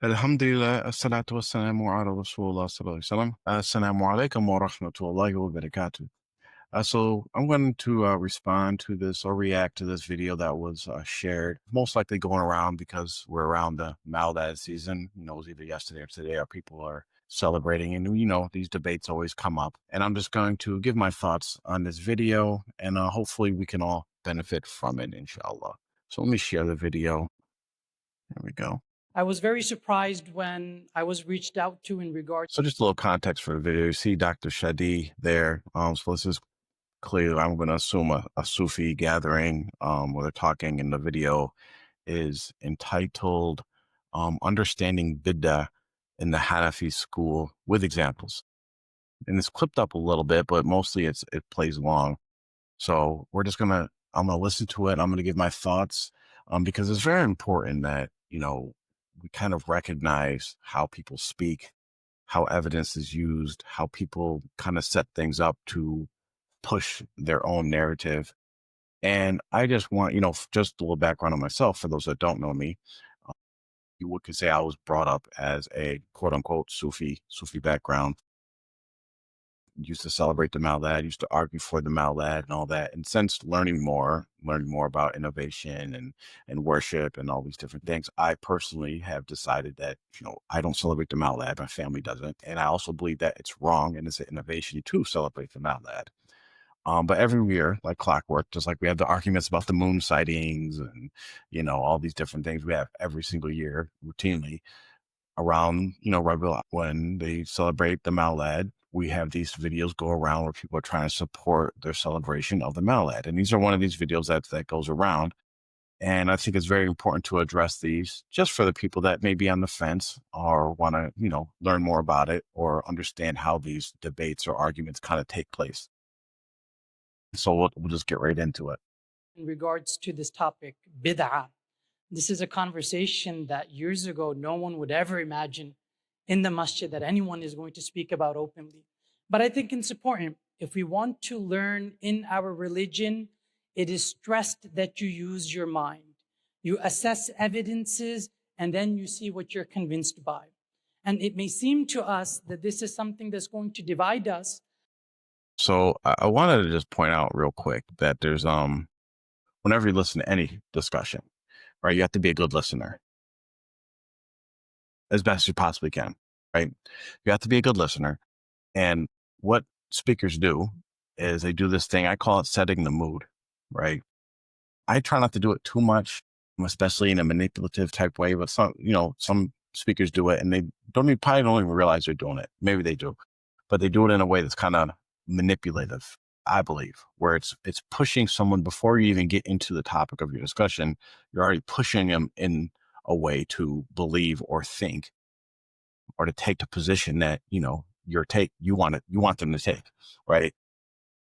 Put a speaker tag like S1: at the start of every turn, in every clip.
S1: Alhamdulillah, assalatu wassalamu ala Rasulullah sallallahu alaihi wasallam. Assalamu alaikum wa rahmatullahi wa barakatuh. So I'm going to respond to this or react to this video that was shared, most likely going around because we're around the Maulad season. It was either yesterday or today, or people are celebrating, and these debates always come up. And I'm just going to give my thoughts on this video, and hopefully we can all benefit from it, inshallah. So let me share the video. There we go.
S2: I was very surprised when I was reached out to in regard.
S1: So just a little context for the video. You see Dr. Shadi there. So this is clearly, I'm going to assume a Sufi gathering where they're talking, and the video is entitled Understanding Bidda in the Hanafi School with Examples. And it's clipped up a little bit, but mostly it plays long. So I'm going to listen to it. I'm going to give my thoughts because it's very important that, we kind of recognize how people speak, how evidence is used, how people kind of set things up to push their own narrative. And I just want, just a little background on myself for those that don't know me. You could say I was brought up as a quote unquote Sufi background. Used to celebrate the Maulad, used to argue for the Maulad and all that. And since learning more about innovation and worship and all these different things, I personally have decided that, I don't celebrate the Maulad. My family doesn't. And I also believe that it's wrong and it's an innovation to celebrate the Maulad. But every year, like clockwork, just like we have the arguments about the moon sightings and, all these different things we have every single year routinely around, Rabiul, when they celebrate the Maulad, we have these videos go around where people are trying to support their celebration of the Maulad. And these are one of these videos that goes around. And I think it's very important to address these just for the people that may be on the fence or want to, learn more about it or understand how these debates or arguments kind of take place. So we'll just get right into it.
S2: In regards to this topic, bid'ah. This is a conversation that years ago no one would ever imagine in the masjid that anyone is going to speak about openly. But I think it's important. If we want to learn in our religion, it is stressed that you use your mind. You assess evidences and then you see what you're convinced by. And it may seem to us that this is something that's going to divide us.
S1: So I wanted to just point out real quick that there's whenever you listen to any discussion, right, you have to be a good listener as best you possibly can, right? You have to be a good listener. And what speakers do is they do this thing, I call it setting the mood, right? I try not to do it too much, especially in a manipulative type way, but some speakers do it and they probably don't even realize they're doing it. Maybe they do, but they do it in a way that's kind of manipulative, I believe, where it's pushing someone before you even get into the topic of your discussion. You're already pushing them in a way to believe or think or to take the position that, you want them to take, right?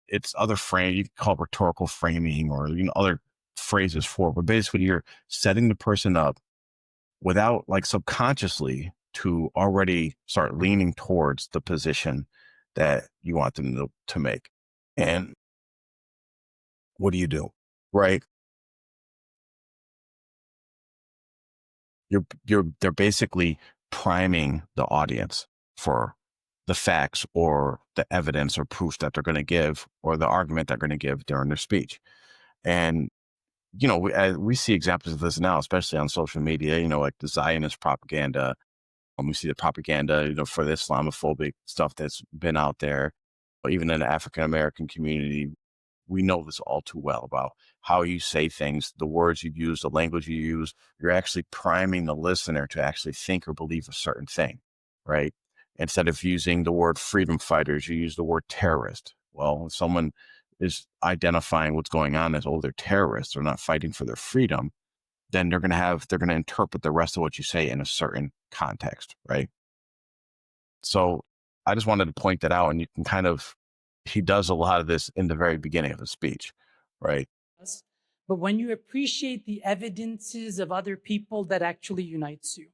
S1: It's other frame, you can call it rhetorical framing or, other phrases for it, but basically you're setting the person up without like subconsciously to already start leaning towards the position that you want them to make. And what do? Right? They're basically priming the audience for the facts or the evidence or proof that they're going to give or the argument they're going to give during their speech. And, we see examples of this now, especially on social media, like the Zionist propaganda. We see the propaganda, for the Islamophobic stuff that's been out there, or even in the African-American community. We know this all too well about how you say things, the words you use, the language you use. You're actually priming the listener to actually think or believe a certain thing, right? Instead of using the word freedom fighters, you use the word terrorist. Well, if someone is identifying what's going on as, they're terrorists, they're not fighting for their freedom, then they're going to interpret the rest of what you say in a certain context, right? So I just wanted to point that out, and you can he does a lot of this in the very beginning of the speech, right?
S2: But when you appreciate the evidences of other people, that actually unites you.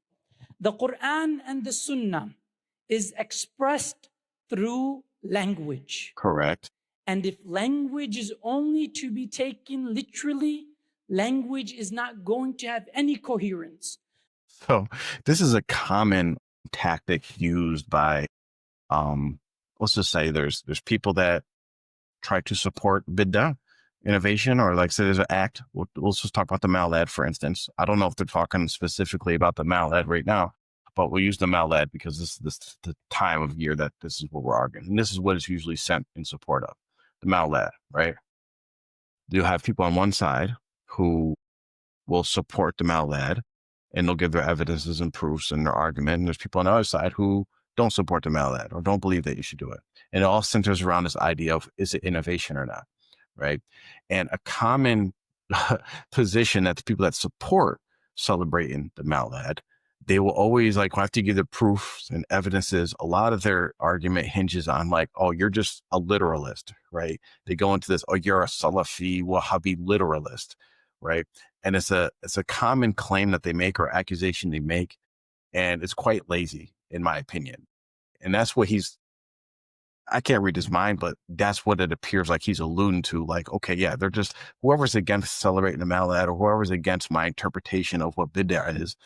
S2: The Quran and the Sunnah is expressed through language.
S1: Correct.
S2: And if language is only to be taken literally, language is not going to have any coherence.
S1: So this is a common tactic used by, let's just say there's people that try to support Bidda innovation, or like say there's an act. Let's just talk about the Maulad, for instance. I don't know if they're talking specifically about the Maulad right now, but we'll use the Maulad because this is the time of year that this is what we're arguing. And this is what is usually sent in support of the Maulad, right? You'll have people on one side who will support the Maulad and they'll give their evidences and proofs and their argument. And there's people on the other side who don't support the Maulad or don't believe that you should do it. And it all centers around this idea of, is it innovation or not? Right. And a common position that the people that support celebrating the Maulad, they will always like have to give the proofs and evidences. A lot of their argument hinges on like, oh, you're just a literalist, right? They go into this, oh, you're a Salafi Wahhabi literalist, right? And it's a common claim that they make or accusation they make, and it's quite lazy, in my opinion. And that's what I can't read his mind, but that's what it appears like he's alluding to. Like, okay, yeah, they're just, whoever's against celebrating the Maulad or whoever's against my interpretation of what Bidda is,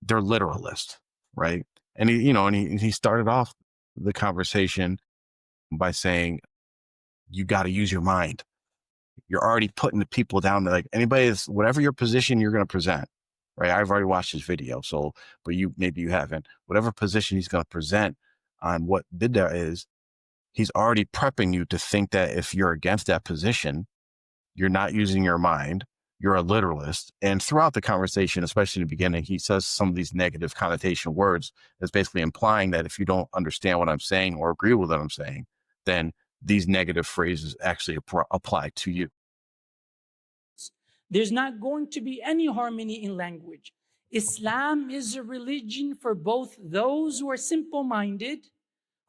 S1: they're literalist, right? And he started off the conversation by saying, you got to use your mind. You're already putting the people down to like whatever your position you're going to present, right? I've already watched his video. So, but maybe you haven't, whatever position he's going to present on what Bidda is, he's already prepping you to think that if you're against that position, you're not using your mind, you're a literalist. And throughout the conversation, especially in the beginning, he says some of these negative connotation words that's basically implying that if you don't understand what I'm saying or agree with what I'm saying, then these negative phrases actually apply to you.
S2: There's not going to be any harmony in language. Islam is a religion for both those who are simple-minded,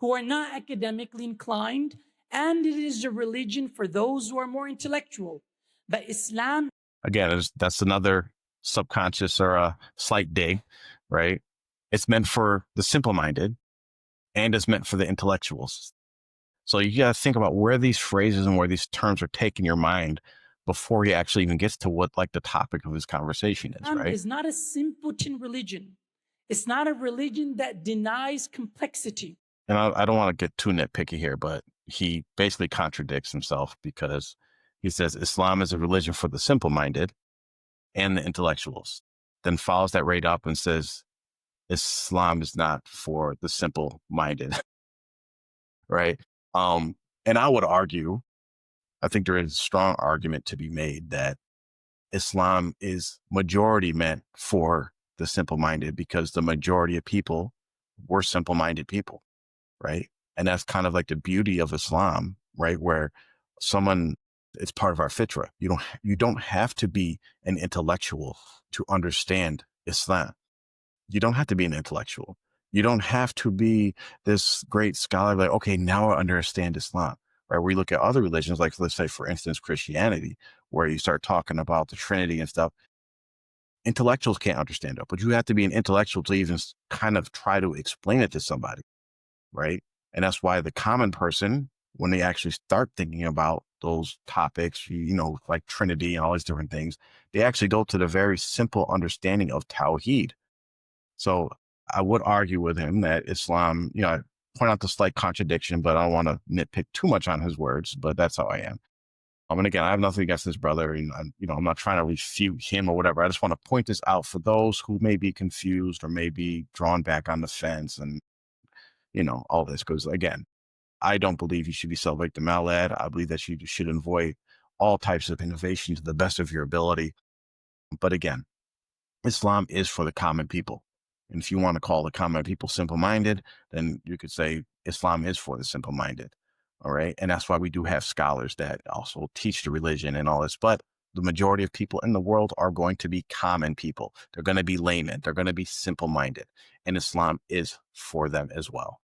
S2: who are not academically inclined, and it is a religion for those who are more intellectual. But Islam,
S1: again, that's another subconscious or a slight dig, right? It's meant for the simple-minded, and it's meant for the intellectuals. So you got to think about where these phrases and where these terms are taking your mind before he actually even gets to what like the topic of this conversation is, right?
S2: Is not a simpleton religion. It's not a religion that denies complexity.
S1: And I don't want to get too nitpicky here, but he basically contradicts himself because he says Islam is a religion for the simple-minded and the intellectuals, then follows that right up and says Islam is not for the simple-minded, right? And I would argue, I think there is a strong argument to be made that Islam is majority meant for the simple-minded because the majority of people were simple-minded people, right? And that's kind of like the beauty of Islam, right? Where it's part of our fitra. You don't have to be an intellectual to understand Islam. You don't have to be an intellectual. You don't have to be this great scholar, like, okay, now I understand Islam, right? We look at other religions, like let's say, for instance, Christianity, where you start talking about the Trinity and stuff. Intellectuals can't understand it, but you have to be an intellectual to even kind of try to explain it to somebody, right? And that's why the common person, when they actually start thinking about those topics, like Trinity and all these different things, they actually go to the very simple understanding of Tawheed. So I would argue with him that Islam, I point out the slight contradiction, but I don't want to nitpick too much on his words, but that's how I am. And again, I have nothing against his brother, and I'm not trying to refute him or whatever. I just want to point this out for those who may be confused or may be drawn back on the fence and, all this. Because again, I don't believe you should be celebrating the Maulad. I believe that you should avoid all types of innovation to the best of your ability. But again, Islam is for the common people. And if you want to call the common people simple-minded, then you could say Islam is for the simple-minded. All right. And that's why we do have scholars that also teach the religion and all this. But the majority of people in the world are going to be common people. They're going to be laymen. They're going to be simple-minded. And Islam is for them as well.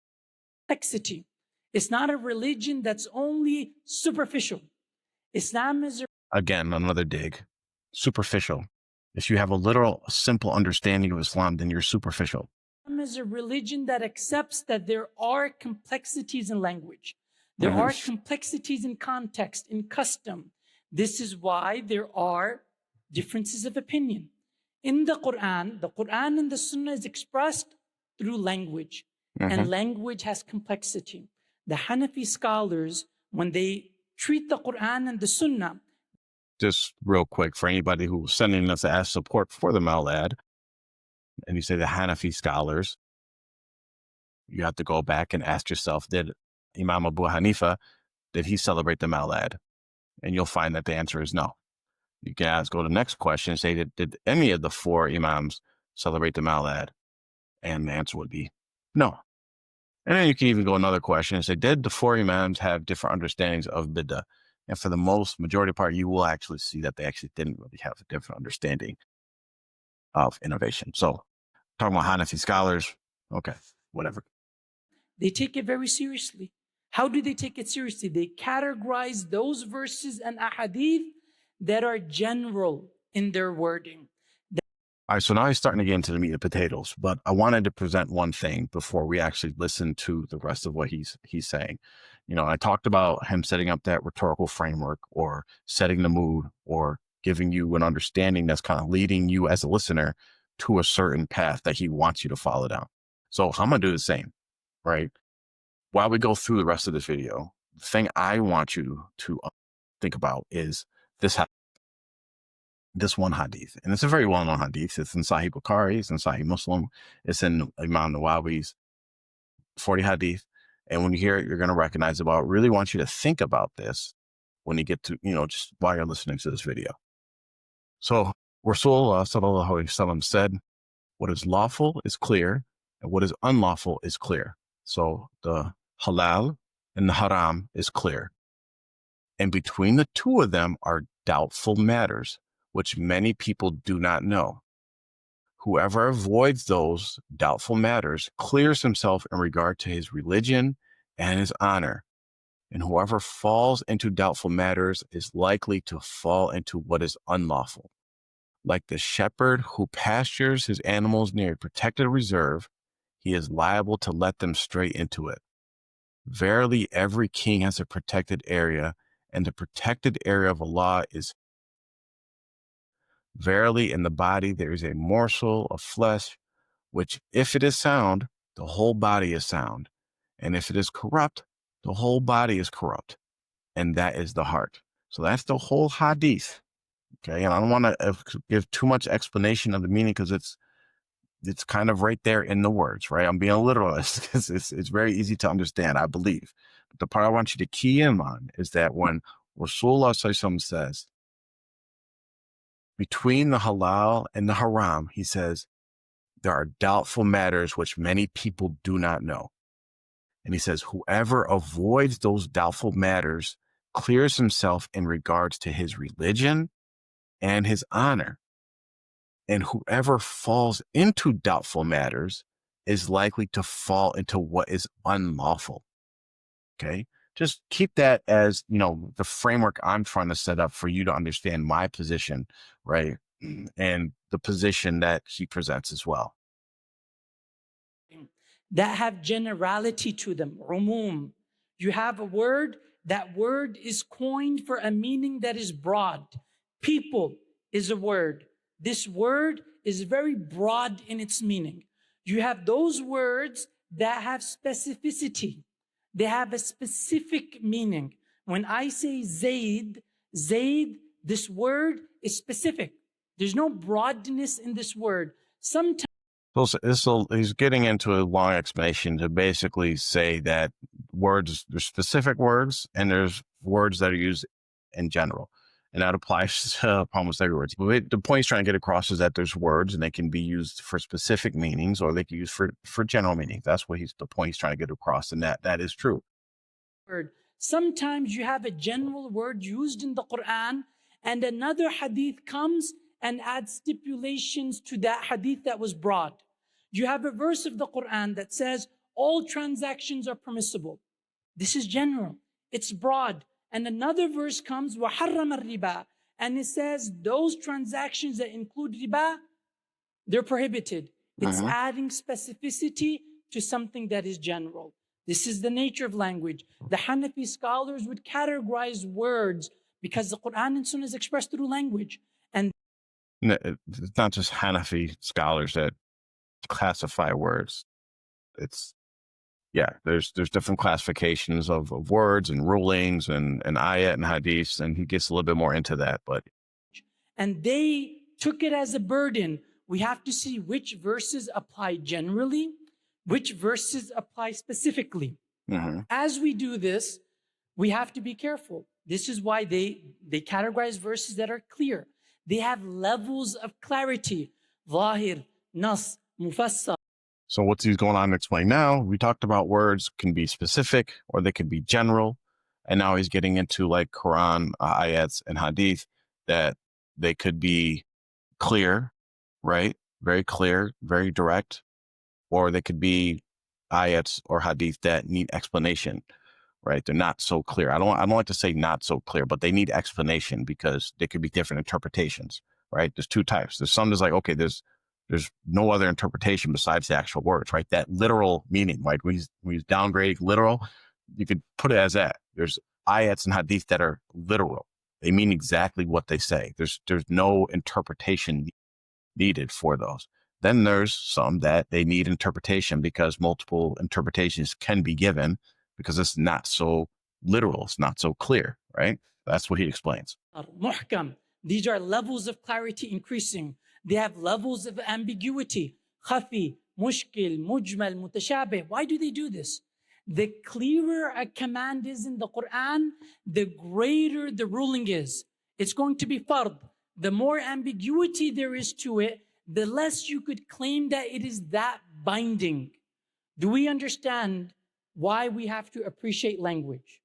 S2: Complexity. It's not a religion that's only superficial. Islam is
S1: again, another dig. Superficial. If you have a literal, simple understanding of Islam, then you're superficial.
S2: Islam is a religion that accepts that there are complexities in language. There are complexities in context, in custom. This is why there are differences of opinion. In the Quran and the Sunnah is expressed through language, and language has complexity. The Hanafi scholars, when they treat the Quran and the Sunnah,
S1: just real quick for anybody who's sending us to ask support for the Maulad, and you say the Hanafi scholars, you have to go back and ask yourself, did Imam Abu Hanifa, did he celebrate the Maulad? And you'll find that the answer is no. You can go to the next question and say, did any of the four Imams celebrate the Maulad? And the answer would be no. And then you can even go another question and say, did the four Imams have different understandings of Bidda? And for the majority part, you will actually see that they actually didn't really have a different understanding of innovation. So talking about Hanafi scholars, okay, whatever.
S2: they take it very seriously. How do they take it seriously? They categorize those verses and ahadith that are general in their wording.
S1: All right, so now he's starting to get into the meat and potatoes, but I wanted to present one thing before we actually listen to the rest of what he's saying. You know, I talked about him setting up that rhetorical framework or setting the mood or giving you an understanding that's kind of leading you as a listener to a certain path that he wants you to follow down. So I'm going to do the same, right? While we go through the rest of this video, the thing I want you to think about is this one hadith. And it's a very well-known hadith. It's in Sahih Bukhari, it's in Sahih Muslim, it's in Imam Nawawi's 40 hadith. And when you hear it, you're going to recognize it. But I really want you to think about this when you get to, just while you're listening to this video. So Rasulullah sallallahu alaihi wasallam said, what is lawful is clear, and what is unlawful is clear. So the halal and the haram is clear. And between the two of them are doubtful matters, which many people do not know. Whoever avoids those doubtful matters clears himself in regard to his religion and his honor. And whoever falls into doubtful matters is likely to fall into what is unlawful. Like the shepherd who pastures his animals near a protected reserve, he is liable to let them stray into it. Verily, every king has a protected area, and the protected area of Allah is verily in the body there is a morsel of flesh, which if it is sound, the whole body is sound. And if it is corrupt, the whole body is corrupt. And that is the heart. So that's the whole hadith. Okay. And I don't want to give too much explanation of the meaning because it's kind of right there in the words, right? I'm being a literalist because it's very easy to understand, I believe. But the part I want you to key in on is that when Rasulullah says, between the halal and the haram, he says, there are doubtful matters which many people do not know. And he says, whoever avoids those doubtful matters clears himself in regards to his religion and his honor. And whoever falls into doubtful matters is likely to fall into what is unlawful. Okay. Just keep that as, the framework I'm trying to set up for you to understand my position, right? And the position that he presents as well.
S2: That have generality to them, umum. You have a word, that word is coined for a meaning that is broad. People is a word. This word is very broad in its meaning. You have those words that have specificity. They have a specific meaning. When I say Zaid, this word is specific. There's no broadness in this word. Sometimes
S1: he's getting into a long explanation to basically say that there's specific words and there's words that are used in general. And that applies to almost every word. But the point he's trying to get across is that there's words and they can be used for specific meanings or they can be used for general meanings. That's what the point he's trying to get across. And that is true.
S2: Sometimes you have a general word used in the Quran and another hadith comes and adds stipulations to that hadith that was broad. You have a verse of the Quran that says all transactions are permissible. This is general. It's broad. And another verse comes, وَحَرَّمَ الرِّبَا, and it says those transactions that include riba, they're prohibited. It's adding specificity to something that is general. This is the nature of language. The Hanafi scholars would categorize words because the Quran and Sunnah is expressed through language. And
S1: It's not just Hanafi scholars that classify words. It's there's different classifications of words and rulings and ayat and hadiths, and he gets a little bit more into that. But
S2: and they took it as a burden. We have to see which verses apply generally, which verses apply specifically. As we do this, we have to be careful. This is why they categorize verses that are clear. They have levels of clarity. Zahir, Nas, Mufassal.
S1: So what's he's going on to explain now? We talked about words can be specific or they could be general. And now he's getting into like Quran, ayats, and hadith that they could be clear, right? Very clear, very direct, or they could be ayats or hadith that need explanation, right? They're not so clear. I don't like to say not so clear, but they need explanation because they could be different interpretations, right? There's two types. There's some that's like, okay, there's no other interpretation besides the actual words, right? That literal meaning, right? When he's downgrading literal, you could put it as that. There's ayats and hadith that are literal. They mean exactly what they say. There's no interpretation needed for those. Then there's some that they need interpretation because multiple interpretations can be given because it's not so literal. It's not so clear, right? That's what he explains.
S2: Muhkam. These are levels of clarity increasing. They have levels of ambiguity. Khafi, mushkil, mujmal, mutashabih. Why do they do this? The clearer a command is in the Quran, the greater the ruling is. It's going to be fard. The more ambiguity there is to it, the less you could claim that it is that binding. Do we understand why we have to appreciate language?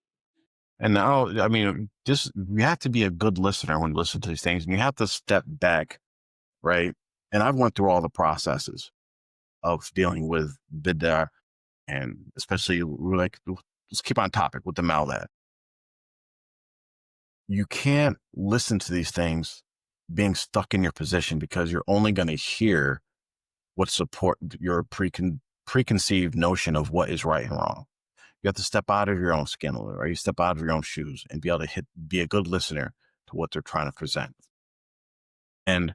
S1: And now, I mean, just you have to be a good listener when you listen to these things, and you have to step back, right? And I've went through all the processes of dealing with Bidda, and especially like, let's keep on topic with the Maulad. You can't listen to these things being stuck in your position because you're only going to hear what support your preconceived notion of what is right and wrong. You have to step out of your own skin a little, right? You step out of your own shoes and be able to be a good listener to what they're trying to present. And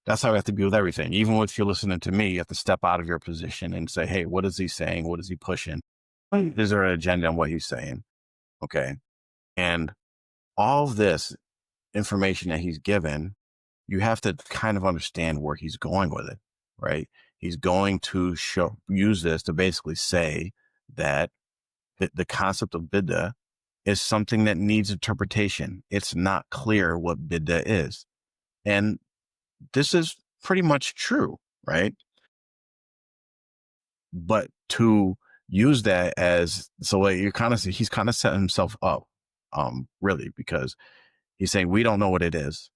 S1: that's how we have to be with everything. Even if you're listening to me, you have to step out of your position and say, hey, what is he saying? What is he pushing? Is there an agenda on what he's saying? Okay. And all of this information that he's given, you have to kind of understand where he's going with it, right? He's going to use this to basically say that the concept of Bidda is something that needs interpretation. It's not clear what Bidda is. And this is pretty much true, right? But to use that as, so like he's kind of setting himself up, really, because he's saying, we don't know what it is.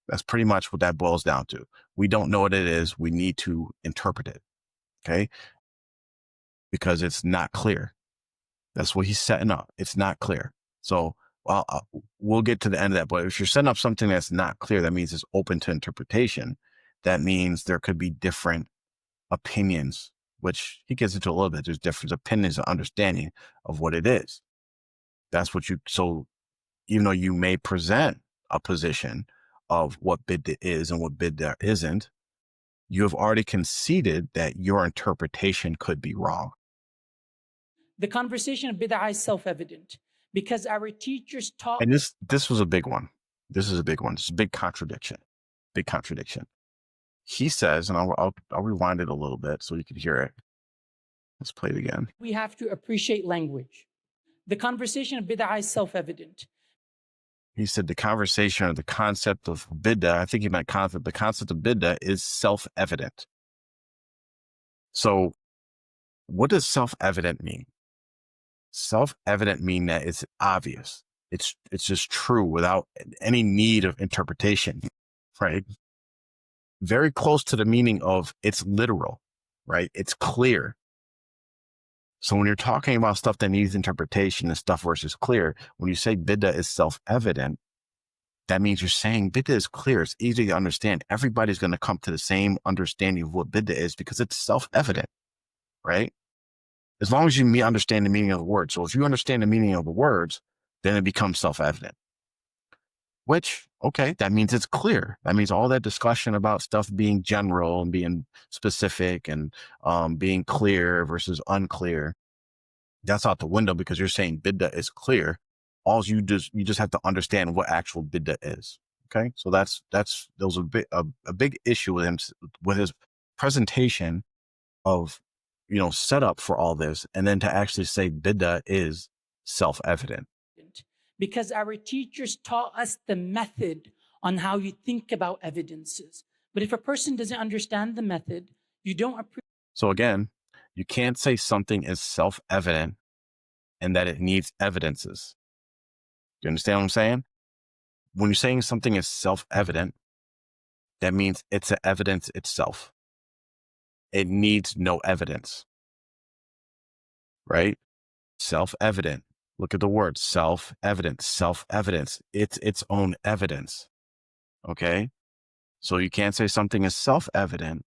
S1: That's pretty much what that boils down to. We don't know what it is. We need to interpret it. Okay. Because it's not clear. That's what he's setting up. It's not clear. So we'll get to the end of that. But if you're setting up something that's not clear, that means it's open to interpretation. That means there could be different opinions, which he gets into a little bit. There's different opinions and understanding of what it is. That's what so even though you may present a position of what Bidda is and what Bidda isn't, you have already conceded that your interpretation could be wrong.
S2: The conversation of bid'ah is self-evident because our teachers taught.
S1: And this was a big one. This is a big one. It's a big contradiction. Big contradiction. He says, and I'll rewind it a little bit so you can hear it. Let's play it again.
S2: We have to appreciate language. The conversation of bid'ah is self-evident.
S1: He said the conversation or the concept of Bidda, I think he meant the concept of Bidda is self-evident. So what does self-evident mean? Self-evident mean that it's obvious. It's just true without any need of interpretation, right? Very close to the meaning of it's literal, right? It's clear. So when you're talking about stuff that needs interpretation and stuff versus clear, when you say Bidda is self-evident, that means you're saying Bidda is clear. It's easy to understand. Everybody's going to come to the same understanding of what Bidda is because it's self-evident, right? As long as you understand the meaning of the words. So if you understand the meaning of the words, then it becomes self-evident. Which, Okay, that means it's clear. That means all that discussion about stuff being general and being specific and being clear versus unclear, that's out the window because you're saying Bidda is clear. You just have to understand what actual Bidda is. Okay, so that's those a big issue with him, with his presentation of setup for all this, and then to actually say Bidda is self-evident.
S2: Because our teachers taught us the method on how you think about evidences. But if a person doesn't understand the method, you don't appreciate.
S1: So again, you can't say something is self-evident and that it needs evidences. Do you understand what I'm saying? When you're saying something is self-evident, that means it's an evidence itself. It needs no evidence, right? Self-evident. Look at the word self-evident, self-evidence. It's its own evidence. Okay. So you can't say something is self-evident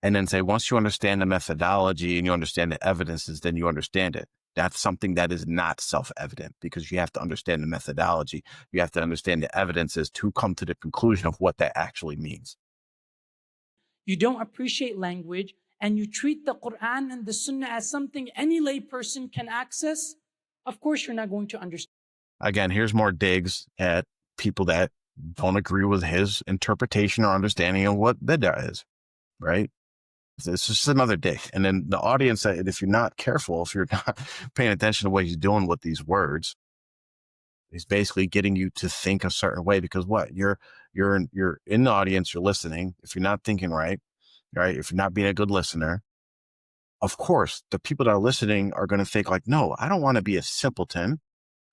S1: and then say, once you understand the methodology and you understand the evidences, then you understand it. That's something that is not self-evident because you have to understand the methodology. You have to understand the evidences to come to the conclusion of what that actually means.
S2: You don't appreciate language and you treat the Quran and the Sunnah as something any layperson can access. Of course, you're not going to understand.
S1: Again, here's more digs at people that don't agree with his interpretation or understanding of what Bidda is, right? It's just another dig. And then the audience, if you're not careful, if you're not paying attention to what he's doing with these words, he's basically getting you to think a certain way because what? You're in the audience, you're listening. If you're not thinking right, if you're not being a good listener, of course, the people that are listening are going to think like, no, I don't want to be a simpleton.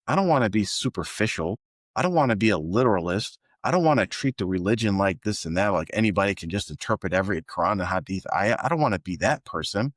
S1: I don't want to be superficial. I don't want to be a literalist. I don't want to treat the religion like this and that, like anybody can just interpret every Quran and Hadith. I don't want to be that person.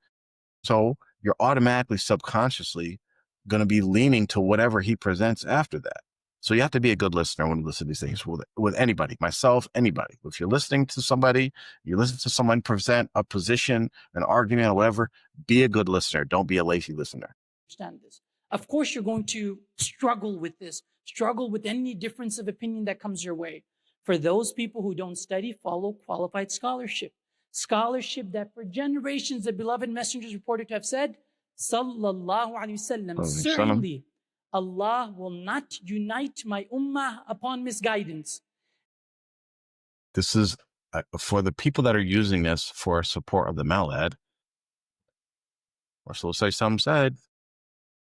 S1: So you're automatically, subconsciously going to be leaning to whatever he presents after that. So you have to be a good listener when you listen to these things with anybody, myself, anybody. If you're listening to somebody, you listen to someone present a position, an argument, or whatever, be a good listener. Don't be a lazy listener.
S2: Understand this. Of course, you're going to struggle with this, struggle with any difference of opinion that comes your way. For those people who don't study, follow qualified scholarship. Scholarship that for generations the beloved messengers reported to have said, Sallallahu Alaihi Wasallam, certainly Allah will not unite my ummah upon misguidance.
S1: This is for the people that are using this for support of the Maulad. Or so say some said,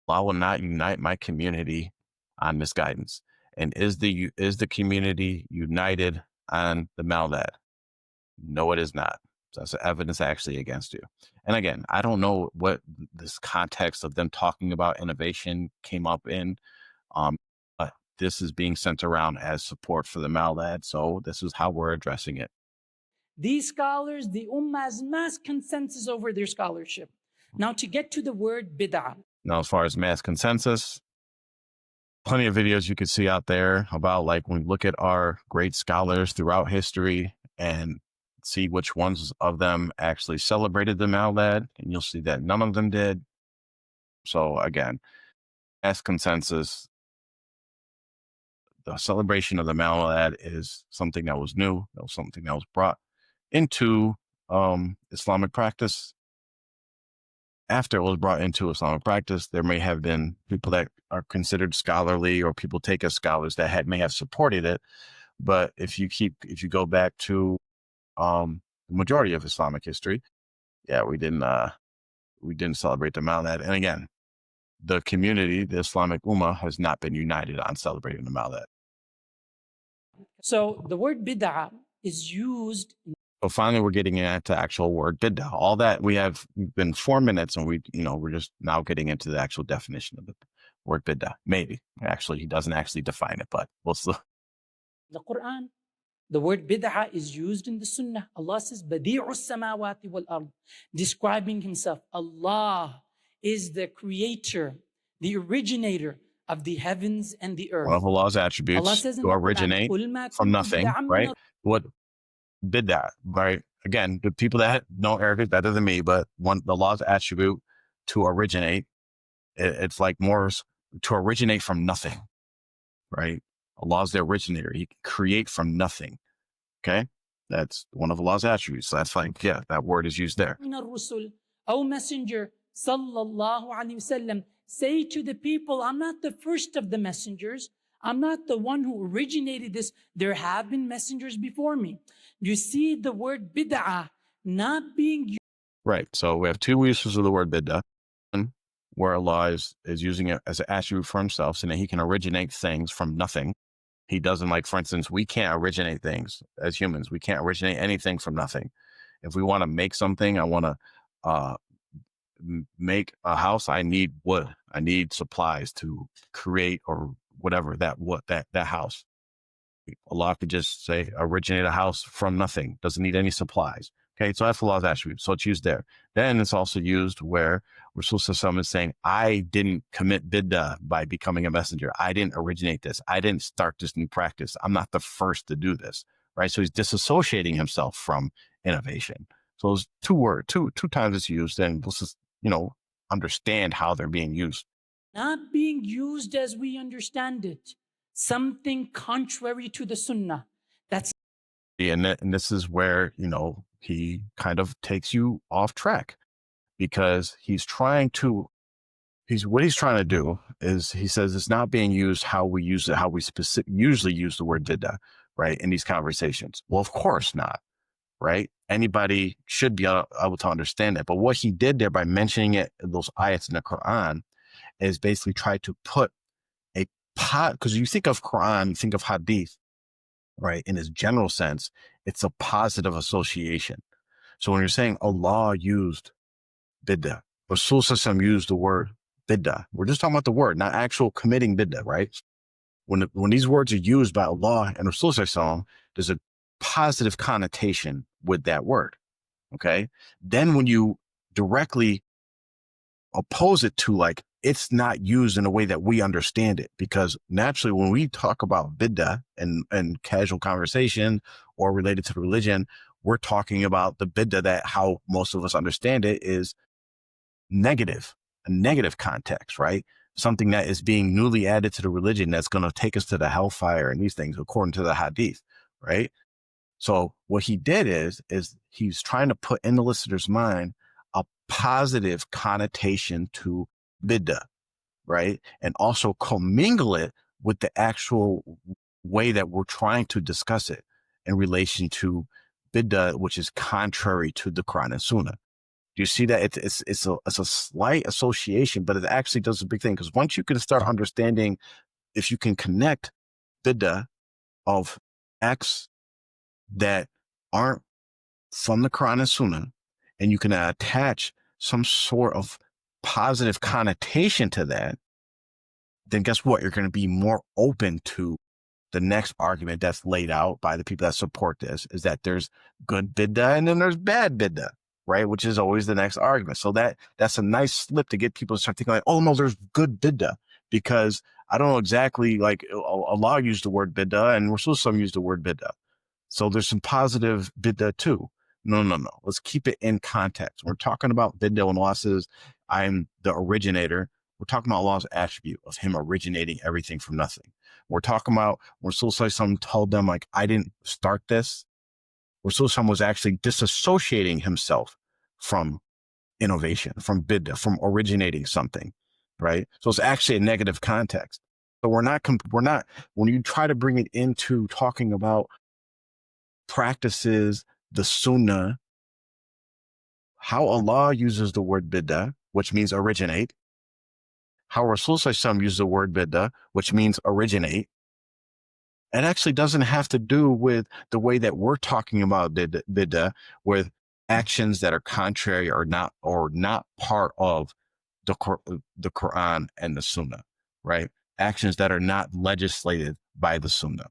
S1: Allah will not unite my community on misguidance. And is the community united on the Maulad? No, it is not. So that's evidence actually against you. And again, I don't know what this context of them talking about innovation came up in, but this is being sent around as support for the Maulad. So this is how we're addressing it.
S2: These scholars, the ummah has mass consensus over their scholarship. Now to get to the word bid'ah.
S1: Now, as far as mass consensus, plenty of videos you could see out there about like when we look at our great scholars throughout history and see which ones of them actually celebrated the Maulad, and you'll see that none of them did. So again, mass consensus, the celebration of the Maulad is something that was new. That was something that was brought into Islamic practice. After it was brought into Islamic practice, there may have been people that are considered scholarly or people take as scholars that may have supported it. But if you go back to the majority of Islamic history, yeah, we didn't celebrate the Maulad. And again, the community, the Islamic Ummah, has not been united on celebrating the Maulad.
S2: So the word bid'ah is used.
S1: So finally, we're getting into actual word Bidda. All that we've been 4 minutes, and we're just now getting into the actual definition of the word Bidda. Maybe actually he doesn't actually define it, but we'll still.
S2: The Quran, the word bid'ah is used in the Sunnah. Allah says, "Badi'us samawati wal ard," describing Himself. Allah is the creator, the originator of the heavens and the earth.
S1: One of Allah's attributes
S2: Allah says
S1: to originate from nothing, right? What Bidda, right? Again, the people that know Arabic better than me, but the law's attribute to originate, it's like more to originate from nothing, right? Allah is the originator. He can create from nothing. Okay? That's one of Allah's attributes. So that's like, yeah, that word is used there.
S2: من الرسل أو messenger صلى الله عليه وسلم say to the people, I'm not the first of the messengers. I'm not the one who originated this. There have been messengers before me. You see the word bid'ah not being used.
S1: Right. So we have two uses of the word bidda. One, where Allah is using it as an attribute for himself, saying that he can originate things from nothing. He doesn't, like, for instance, we can't originate things as humans. We can't originate anything from nothing. If we want to make something, I want to make a house, I need wood. I need supplies to create or whatever that house. Allah could just say originate a house from nothing. Doesn't need any supplies. Okay, so that's Allah's attribute. So it's used there. Then it's also used where Rasul Sallallahu is saying, I didn't commit bidda by becoming a messenger. I didn't originate this. I didn't start this new practice. I'm not the first to do this. Right. So he's disassociating himself from innovation. So those two times it's used, and let's just, understand how they're being used.
S2: Not being used as we understand it. Something contrary to the Sunnah.
S1: And this is where, he kind of takes you off track, because what he's trying to do is, he says it's not being used how we use it, how we usually use the word bidda, right, in these conversations. Well, of course not, right? Anybody should be able to understand that. But what he did there by mentioning it, those ayats in the Quran, is basically try to put because you think of Quran, you think of Hadith, right? In its general sense, it's a positive association. So when you're saying Allah used bidda, Rasul Sallallahu used the word bidda, we're just talking about the word, not actual committing bidda, right? When these words are used by Allah and Rasul Sallallahu, there's a positive connotation with that word. Okay. Then when you directly oppose it to, like, it's not used in a way that we understand it, because naturally when we talk about bidda and casual conversation or related to religion, we're talking about the bidda that how most of us understand it is negative, a negative context, right? Something that is being newly added to the religion that's going to take us to the hellfire and these things, according to the Hadith, right? So what he did is he's trying to put in the listener's mind a positive connotation to bidda, right? And also commingle it with the actual way that we're trying to discuss it in relation to bidda, which is contrary to the Quran and Sunnah. Do you see that? It's a slight association, but it actually does a big thing, because once you can start understanding, if you can connect bidda of acts that aren't from the Quran and Sunnah, and you can attach some sort of positive connotation to that, then guess what? You're going to be more open to the next argument that's laid out by the people that support this, is that there's good bidda and then there's bad bidda, right? Which is always the next argument. So that's a nice slip to get people to start thinking like, oh no, there's good bidda, because I don't know exactly, like, Allah used the word bidda and Rasul Sallallahu used the word bidda. So there's some positive bidda too. No. Let's keep it in context. We're talking about bidda when Allah says, I'm the originator. We're talking about Allah's attribute of him originating everything from nothing. We're talking about Rasul Sallallahu told them, like, I didn't start this. Rasul Sallallahu was actually disassociating himself from innovation, from bidda, from originating something, right? So it's actually a negative context. So we're not, when you try to bring it into talking about practices, the Sunnah, how Allah uses the word bidda, which means originate, how Rasul Sallallahu uses the word bidda, which means originate, it actually doesn't have to do with the way that we're talking about bidda, with actions that are contrary or not part of the Quran and the Sunnah, right? Actions that are not legislated by the Sunnah.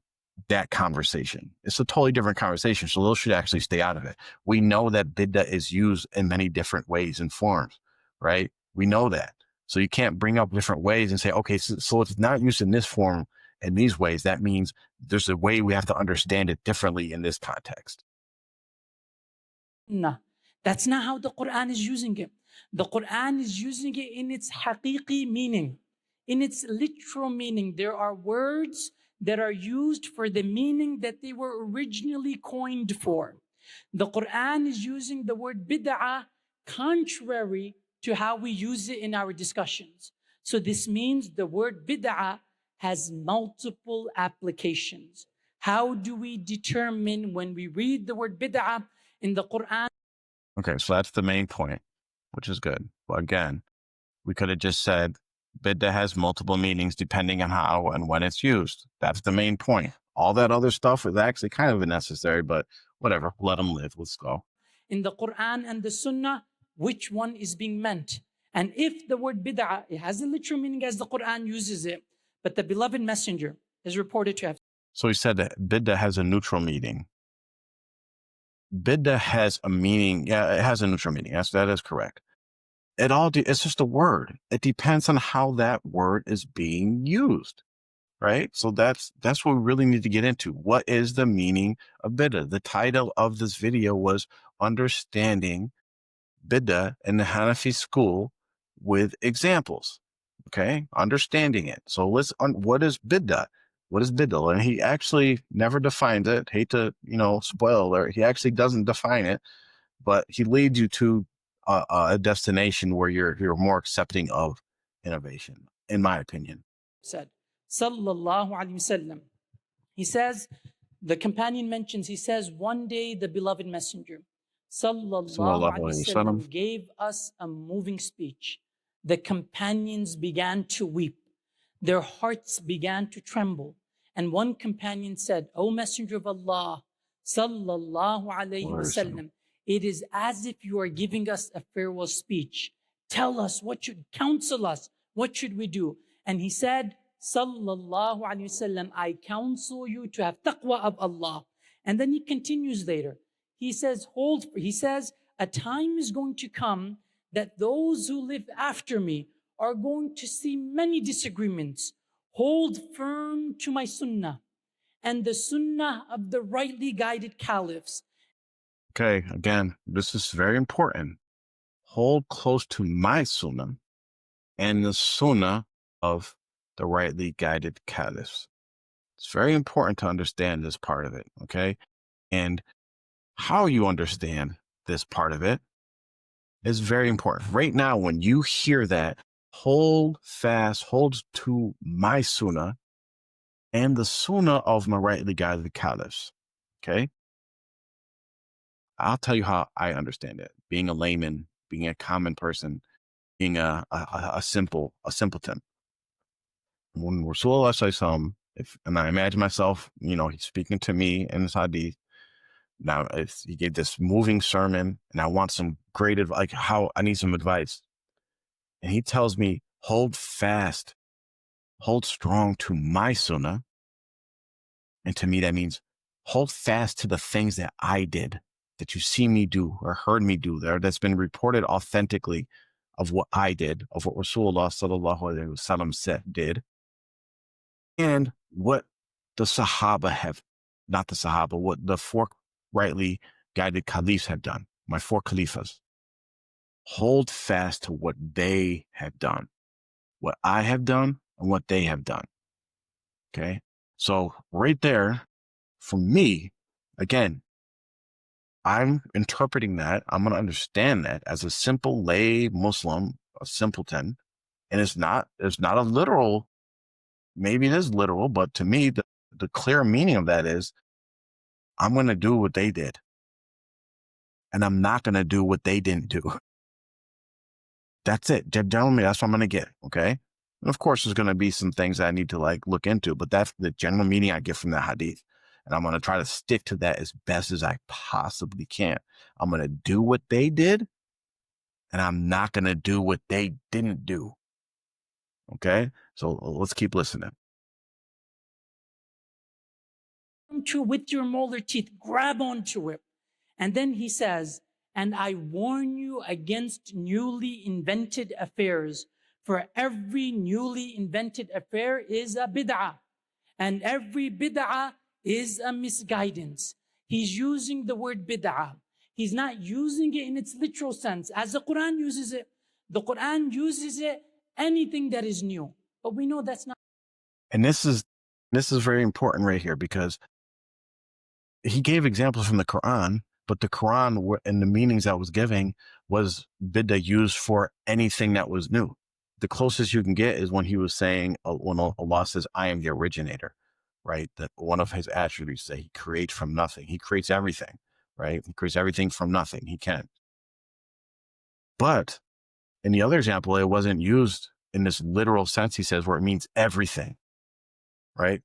S1: That conversation, it's a totally different conversation. So those should actually stay out of it. We know that bidda is used in many different ways and forms, right? We know that. So you can't bring up different ways and say, okay, so it's not used in this form, in these ways. That means there's a way we have to understand it differently in this context.
S2: No, that's not how the Quran is using it. The Quran is using it in its haqiqi meaning, in its literal meaning. There are words that are used for the meaning that they were originally coined for. The Quran is using the word bid'ah contrary to how we use it in our discussions. So this means the word bid'ah has multiple applications. How do we determine when we read the word bid'ah in the Quran?
S1: Okay, so that's the main point, which is good. But again, we could have just said bidda has multiple meanings depending on how and when it's used. That's the main point. All that other stuff is actually kind of unnecessary, but whatever, let them live. Let's go.
S2: In the Quran and the Sunnah, which one is being meant? And if the word bid'ah, it has a literal meaning as the Quran uses it, but the beloved messenger is reported to have.
S1: So he said that bidda has a neutral meaning. Bidda has a meaning. Yeah, it has a neutral meaning. Yes, that is correct. It's just a word. It depends on how that word is being used, right? So that's what we really need to get into. What is the meaning of bidda? The title of this video was Understanding Bidda in the Hanafi School with Examples. Okay, understanding it. So what is bidda? What is bidda? And he actually never defined it. Hate to, spoil alert. He actually doesn't define it, but he leads you to a destination where you're more accepting of innovation, in my opinion.
S2: Said, Sallallahu Alaihi Wasallam. He says, the companion mentions, he says, one day the beloved messenger, Sallallahu Alaihi Wasallam, gave us a moving speech. The companions began to weep. Their hearts began to tremble. And one companion said, O Messenger of Allah, Sallallahu Alaihi Wasallam, it is as if you are giving us a farewell speech. Tell us, counsel us, what should we do? And he said, Sallallahu Alaihi Wasallam, I counsel you to have taqwa of Allah. And then he continues later. He says, a time is going to come that those who live after me are going to see many disagreements. Hold firm to my sunnah and the sunnah of the rightly guided caliphs.
S1: Okay, again, this is very important. Hold close to my sunnah and the sunnah of the rightly guided caliphs. It's very important to understand this part of it, okay? And how you understand this part of it is very important. Right now, when you hear that, hold to my sunnah and the sunnah of my rightly guided caliphs, okay? I'll tell you how I understand it. Being a layman, being a common person, being a simpleton. When Rasulullah sallallahu and I imagine myself, he's speaking to me in this hadith. Now, if he gave this moving sermon, and I want some great advice, like how I need some advice, and he tells me, hold fast, hold strong to my sunnah, and to me that means hold fast to the things that I did, that you see me do or heard me do there, that's been reported authentically of what I did, of what Rasulullah sallallahu alaihi wasallam did, and what the Sahaba what the four rightly guided caliphs have done, my four caliphs. Hold fast to what they have done, what I have done, and what they have done. Okay? So right there, for me, again, I'm interpreting that. I'm going to understand that as a simple lay Muslim, a simpleton, and it's not a literal. Maybe it is literal, but to me, the clear meaning of that is I'm going to do what they did, and I'm not going to do what they didn't do. That's it. Generally, that's what I'm going to get. Okay. And of course, there's going to be some things that I need to look into, but that's the general meaning I get from that hadith. And I'm going to try to stick to that as best as I possibly can. I'm going to do what they did, and I'm not going to do what they didn't do. Okay. So let's keep listening.
S2: With your molar teeth, grab onto it. And then he says, and I warn you against newly invented affairs, for every newly invented affair is a bid'ah, and every bid'ah is a misguidance. He's using the word bid'ah. He's not using it in its literal sense, as the Quran uses it. The Quran uses it, anything that is new. But we know that's not.
S1: And this is This is very important right here because he gave examples from the Quran, but the Quran and the meanings that was giving was Bidda used for anything that was new. The closest you can get is when he was saying, when Allah says, I am the originator, right? That one of his attributes that he creates from nothing. He creates everything, right? He creates everything from nothing. He can. But in the other example, it wasn't used in this literal sense, he says, where it means everything, right?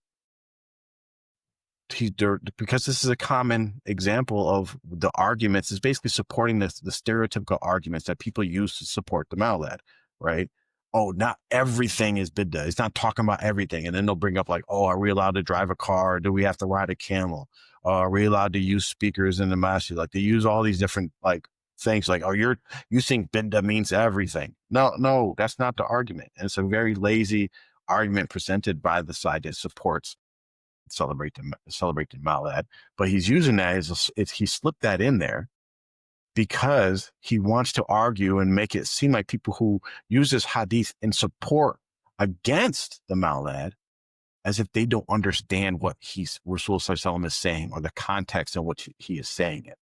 S1: Because this is a common example of the arguments, is basically supporting the stereotypical arguments that people use to support the Maulad, right? Oh, not everything is Bidda. It's not talking about everything. And then they'll bring up like, oh, are we allowed to drive a car? Do we have to ride a camel? Are we allowed to use speakers in the masjid? Like they use all these different like things like, oh, you think Bidda means everything. No, that's not the argument. And it's a very lazy argument presented by the side that supports celebrating Maulad, but he's using that as he slipped that in there because he wants to argue and make it seem like people who use this hadith in support against the Maulad as if they don't understand what Rasul Sallallahu is saying or the context in which he is saying it.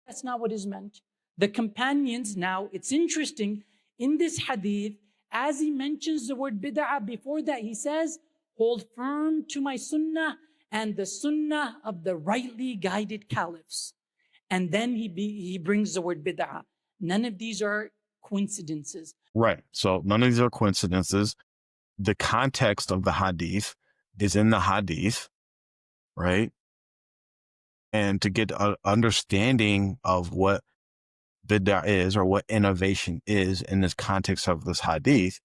S2: That's not what is meant. The companions, now it's interesting, in this hadith, as he mentions the word bid'ah, before that he says, hold firm to my sunnah and the sunnah of the rightly guided caliphs. And then he brings the word bid'ah. None of these are coincidences.
S1: Right. So none of these are coincidences. The context of the hadith is in the hadith, right? And to get an understanding of what bid'ah is or what innovation is in this context of this hadith,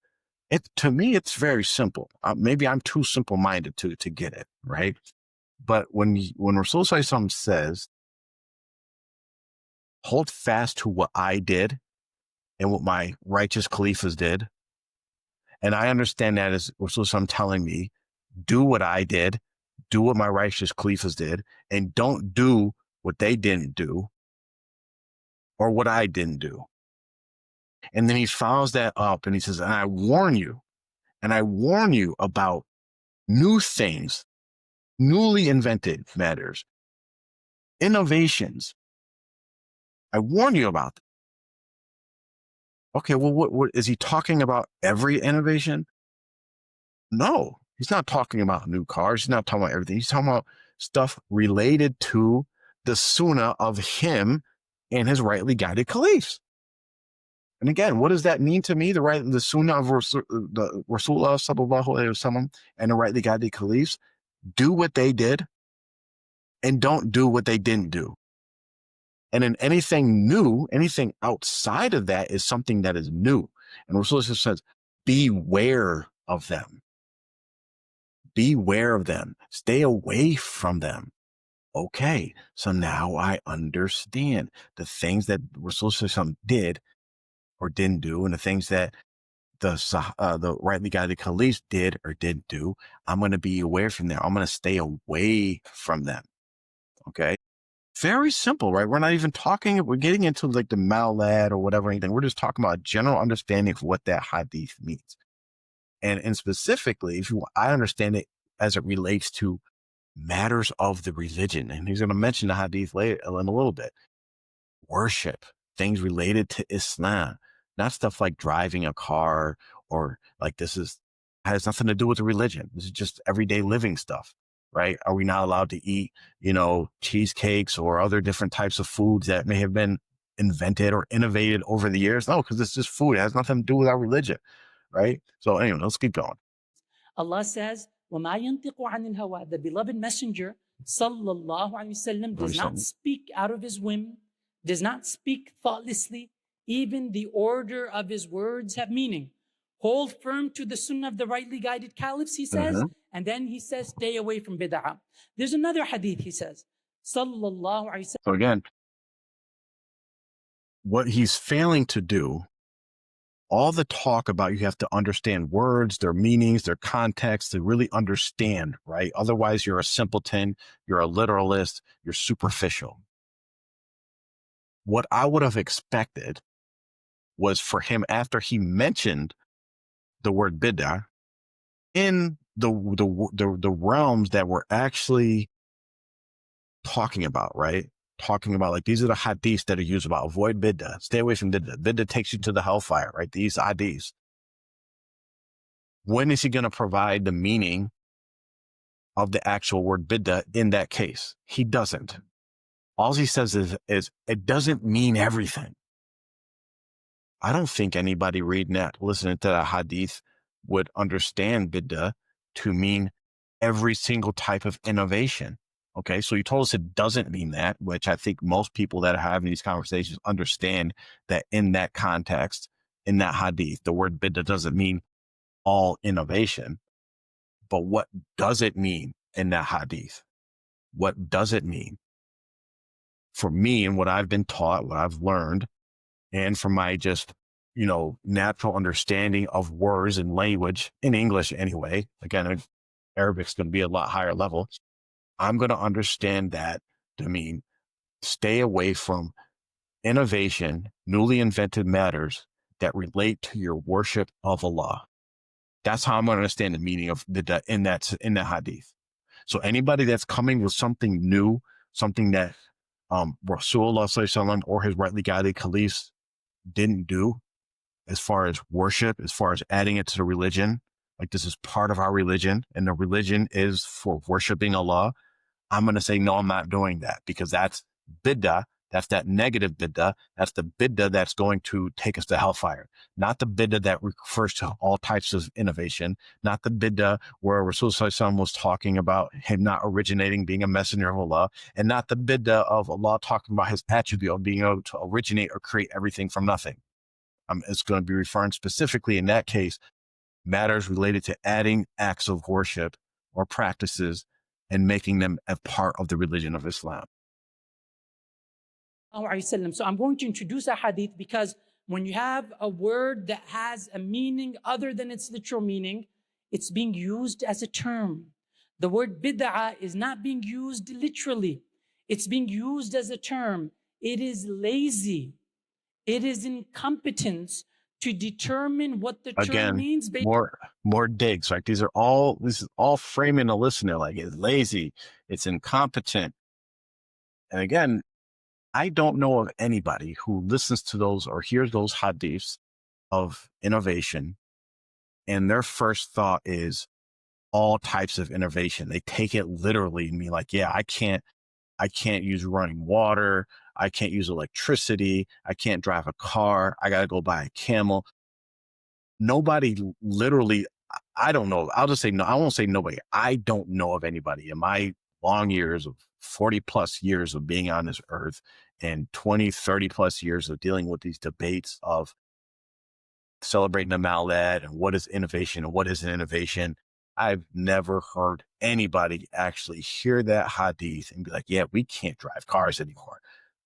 S1: to me, it's very simple. Maybe I'm too simple-minded to get it, right? But when Rasul Sallallahu says, hold fast to what I did and what my righteous caliphs did, and I understand that as Rasul Sallallahu telling me, do what I did, do what my righteous caliphs did, and don't do what they didn't do or what I didn't do. And then he follows that up and he says, and I warn you about new things, newly invented matters, innovations. I warn you about them. Okay, well, what is he talking about? Every innovation? No, he's not talking about new cars. He's not talking about everything. He's talking about stuff related to the Sunnah of him and his rightly guided caliphs. And again, what does that mean to me? The Sunnah of the Rasulullah Sallallahu Alaihi Wasallam and the rightly guided caliphs, do what they did and don't do what they didn't do. And in anything new, anything outside of that is something that is new. And Rasulullah says, beware of them. Beware of them. Stay away from them. Okay, so now I understand the things that Rasulullah did or didn't do, and the things that the rightly guided caliphs did or didn't do. I'm going to be aware from them. I'm going to stay away from them. Okay. Very simple, right? We're not even we're getting into like the Maulad or whatever, anything. We're just talking about a general understanding of what that hadith means. And specifically, I understand it as it relates to matters of the religion. And he's going to mention the hadith later in a little bit. Worship, things related to Islam, not stuff like driving a car or like has nothing to do with the religion. This is just everyday living stuff, right? Are we not allowed to eat, cheesecakes or other different types of foods that may have been invented or innovated over the years? No, because it's just food. It has nothing to do with our religion, right? So anyway, let's keep going.
S2: Allah says, وَمَا يَنْطِقُ عَنِ الْهَوَىٰ. The beloved messenger, sallallahu alaihi wasallam, does not speak out of his whim, does not speak thoughtlessly. Even the order of his words have meaning. Hold firm to the sunnah of the rightly guided caliphs, he says, and then he says, stay away from bid'ah. There's another hadith, he says, sallallahu alaihi wasallam.
S1: So again, what he's failing to do, all the talk about you have to understand words, their meanings, their context to really understand, right? Otherwise, you're a simpleton, you're a literalist, you're superficial. What I would have expected was for him, after he mentioned the word bid'ah in the realms that we're actually talking about, right? Talking about, like, these are the hadiths that are used about avoid bidda, stay away from bidda. Bidda takes you to the hellfire, right? These hadiths. When is he going to provide the meaning of the actual word bidda in that case? He doesn't. All he says is it doesn't mean everything. I don't think anybody reading that, listening to that hadith, would understand bidda to mean every single type of innovation. Okay, so you told us it doesn't mean that, which I think most people that are having these conversations understand that in that context, in that hadith, the word bidda doesn't mean all innovation. But what does it mean in that hadith? What does it mean? For me, and what I've been taught, what I've learned, and from my just, natural understanding of words and language in English anyway, again, Arabic's going to be a lot higher level. I'm going to understand that to mean stay away from innovation, newly invented matters that relate to your worship of Allah. That's how I'm going to understand the meaning of the in that hadith. So anybody that's coming with something new, something that Rasulullah or his rightly guided caliphs didn't do, as far as worship, as far as adding it to the religion, like this is part of our religion and the religion is for worshiping Allah, I'm going to say, no, I'm not doing that, because that's bidda. That's that negative bidda. That's the bidda that's going to take us to hellfire. Not the bidda that refers to all types of innovation. Not the bidda where Rasulullah was talking about him not originating, being a messenger of Allah. And not the bidda of Allah talking about his attribute of being able to originate or create everything from nothing. It's going to be referring specifically in that case, matters related to adding acts of worship or practices and making them a part of the religion of Islam.
S2: So I'm going to introduce a hadith because when you have a word that has a meaning other than its literal meaning, it's being used as a term. The word bid'ah is not being used literally. It's being used as a term. It is lazy. It is incompetence to determine what the term means.
S1: More digs, right? This is all framing the listener like it's lazy, it's incompetent. And again, I don't know of anybody who listens to those or hears those hadiths of innovation and their first thought is all types of innovation. They take it literally and be like, yeah, I can't use running water. I can't use electricity. I can't drive a car. I got to go buy a camel. Nobody literally, I don't know. I'll just say no. I won't say nobody. I don't know of anybody in my long years of 40 plus years of being on this earth and 20, 30 plus years of dealing with these debates of celebrating the Maulad and what is innovation and what isn't innovation. I've never heard anybody actually hear that hadith and be like, yeah, we can't drive cars anymore.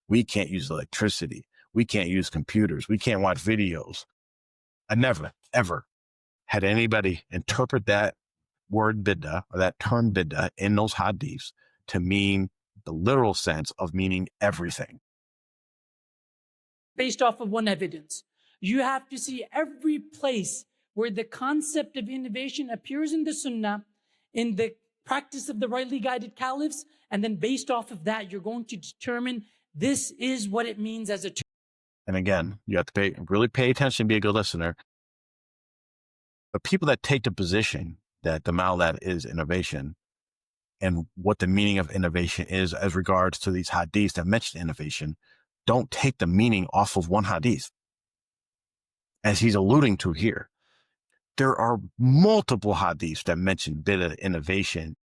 S1: We can't use electricity. We can't use computers. We can't watch videos. I never, ever had anybody interpret that word bidda or that term bidda in those hadiths to mean the literal sense of meaning everything.
S2: Based off of one evidence. You have to see every place where the concept of innovation appears in the Sunnah, in the practice of the rightly guided caliphs, and then based off of that, you're going to determine this is what it means as a term.
S1: And again, you have to really pay attention, be a good listener. The people that take the position that the Maulad is innovation and what the meaning of innovation is as regards to these hadiths that mention innovation, don't take the meaning off of one hadith, as he's alluding to here. There are multiple hadiths that mention bid'ah, innovation,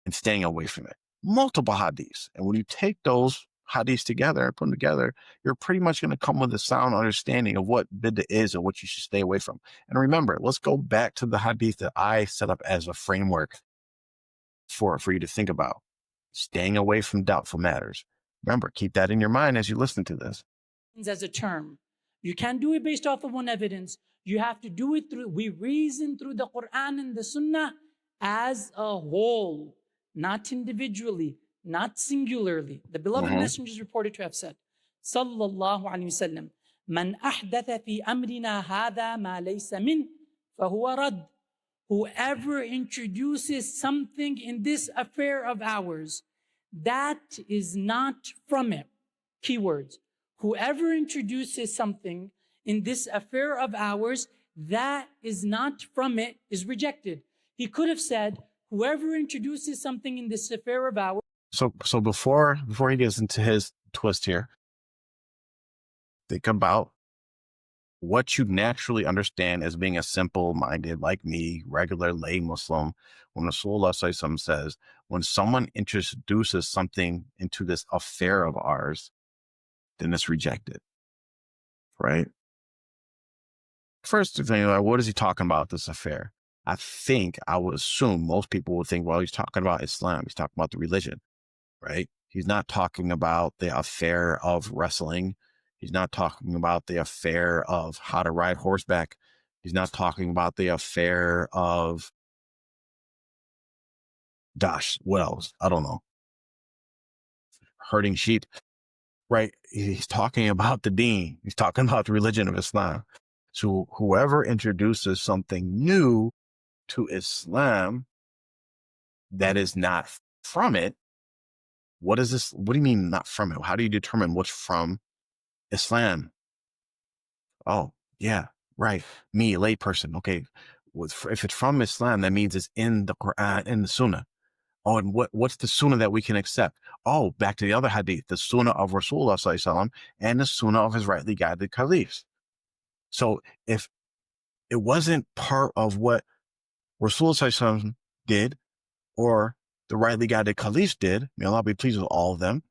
S1: and staying away from it. Multiple hadiths. And when you take those hadiths together and put them together, you're pretty much going to come with a sound understanding of what bid'ah is and what you should stay away from. And remember, let's go back to the hadith that I set up as a framework for you to think about. Staying away from doubtful matters. Remember, keep that in your mind as you listen to this.
S2: As a term. You can't do it based off of one evidence. You have to do it we reason through the Quran and the Sunnah as a whole, not individually, not singularly. The beloved messenger is reported to have said, Sallallahu Alaihi Wasallam, Man ahdatha fi amrina hadha ma laysa min, fahuwa rad. whoever introduces something in this affair of ours that is not from it. Keywords. Whoever introduces something in this affair of ours that is not from it is rejected. He could have said, whoever introduces something in this affair of ours.
S1: So before he gets into his twist here, think about what you naturally understand as being a simple-minded, like me, regular lay Muslim. When Rasulullah says, when someone introduces something into this affair of ours, then it's rejected, right? First thing, like, what is he talking about, this affair? I would assume most people would think, well, he's talking about Islam. He's talking about the religion, right? He's not talking about the affair of wrestling. He's not talking about the affair of how to ride horseback. He's not talking about the affair of, what else? I don't know. Herding sheep, right? He's talking about the deen. He's talking about the religion of Islam. So whoever introduces something new to Islam that is not from it, what is this? What do you mean not from it? How do you determine what's from Islam? Oh, yeah, right. Me, a layperson. Okay. If it's from Islam, that means it's in the Quran and the Sunnah. Oh, and what's the Sunnah that we can accept? Oh, back to the other Hadith, the Sunnah of Rasulullah Sallallahu Alaihi Wasallam and the Sunnah of his rightly guided Caliphs. So if it wasn't part of what Rasulullah Sallallahu Alaihi Wasallam did or the rightly guided Caliphs did, may Allah be pleased with all of them,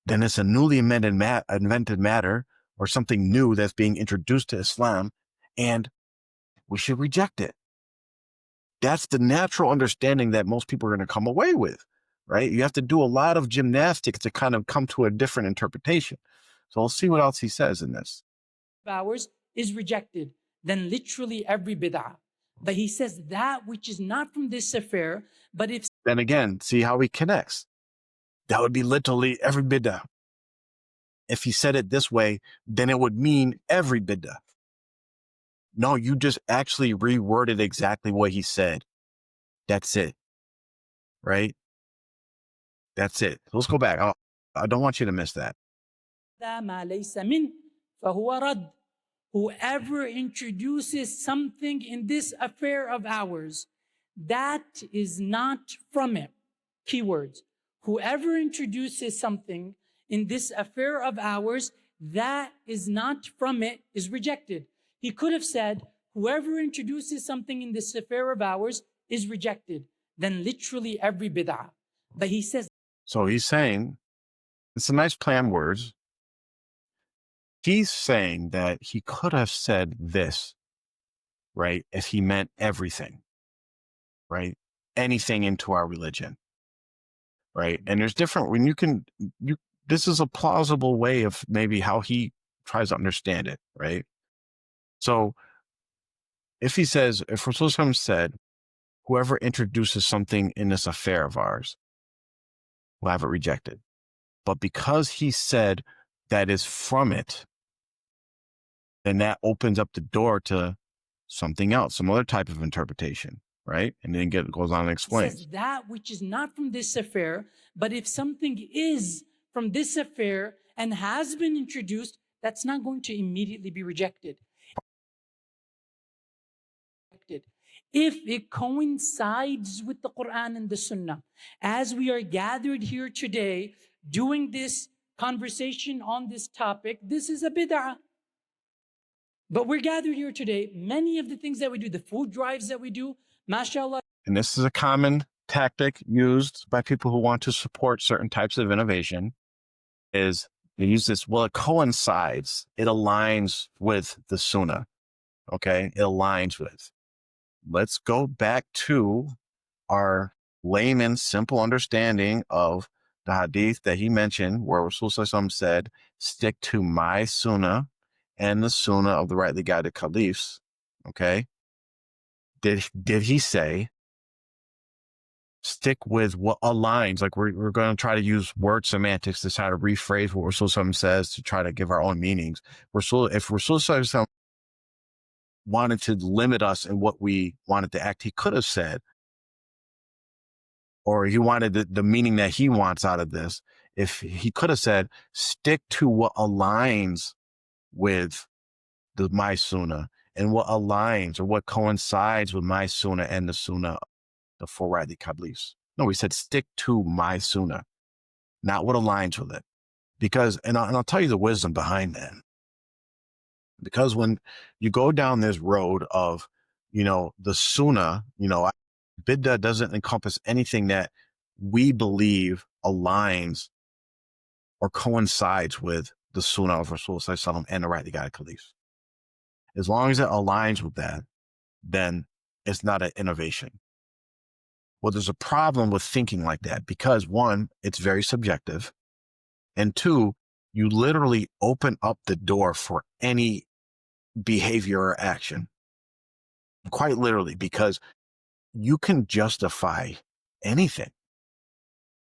S1: then it's a newly invented matter or something new that's being introduced to Islam, and we should reject it. That's the natural understanding that most people are going to come away with, right? You have to do a lot of gymnastics to kind of come to a different interpretation. So we'll see what else he says in this.
S2: Ours is rejected, then literally every bid'ah. But he says that which is not from this affair, but if...
S1: Then again, see how he connects. That would be literally every bid'ah. If he said it this way, then it would mean every bid'ah. No, you just actually reworded exactly what he said. That's it. Right? That's it. So let's go back. I don't want you to miss that.
S2: Whoever introduces something in this affair of ours that is not from it. Keywords. Whoever introduces something in this affair of ours that is not from it is rejected. He could have said, whoever introduces something in this affair of ours is rejected. Then literally every bid'ah. But he says...
S1: So he's saying, it's a nice play on words. He's saying that he could have said this, right? If he meant everything, right? Anything into our religion, right? And there's different, this is a plausible way of maybe how he tries to understand it, right? So if he says, if Rasulullah said, whoever introduces something in this affair of ours will have it rejected. But because he said that is from it, then that opens up the door to something else, some other type of interpretation, right? And then goes on and explains.
S2: Says that which is not from this affair, but if something is from this affair and has been introduced, that's not going to immediately be rejected. If it coincides with the Quran and the Sunnah, as we are gathered here today doing this conversation on this topic, this is a bid'ah. But we're gathered here today. Many of the things that we do, the food drives that we do, mashallah.
S1: And this is a common tactic used by people who want to support certain types of innovation, is they use this, well, it coincides. It aligns with the Sunnah. Okay. It aligns with. Let's go back to our layman's simple understanding of the hadith that he mentioned, where Rasulullah said, stick to my Sunnah and the Sunnah of the rightly guided Caliphs. Okay. Did he say, stick with what aligns? Like we're going to try to use word semantics to try to rephrase what Rasulullah says to try to give our own meanings. If Rasulullah wanted to limit us in what we wanted to act, he could have said, or he wanted the meaning that he wants out of this. If he could have said, stick to what aligns with my sunnah and what aligns or what coincides with my sunnah and the sunnah, the four rightly guided caliphs. No, he said, stick to my sunnah, not what aligns with it. Because, and I'll tell you the wisdom behind that. Because when you go down this road of, the sunnah, Bidda doesn't encompass anything that we believe aligns or coincides with the sunnah of Rasulullah and the rightly guided caliphs. As long as it aligns with that, then it's not an innovation. Well, there's a problem with thinking like that because, one, it's very subjective. And two, you literally open up the door for any behavior or action. Quite literally, because you can justify anything.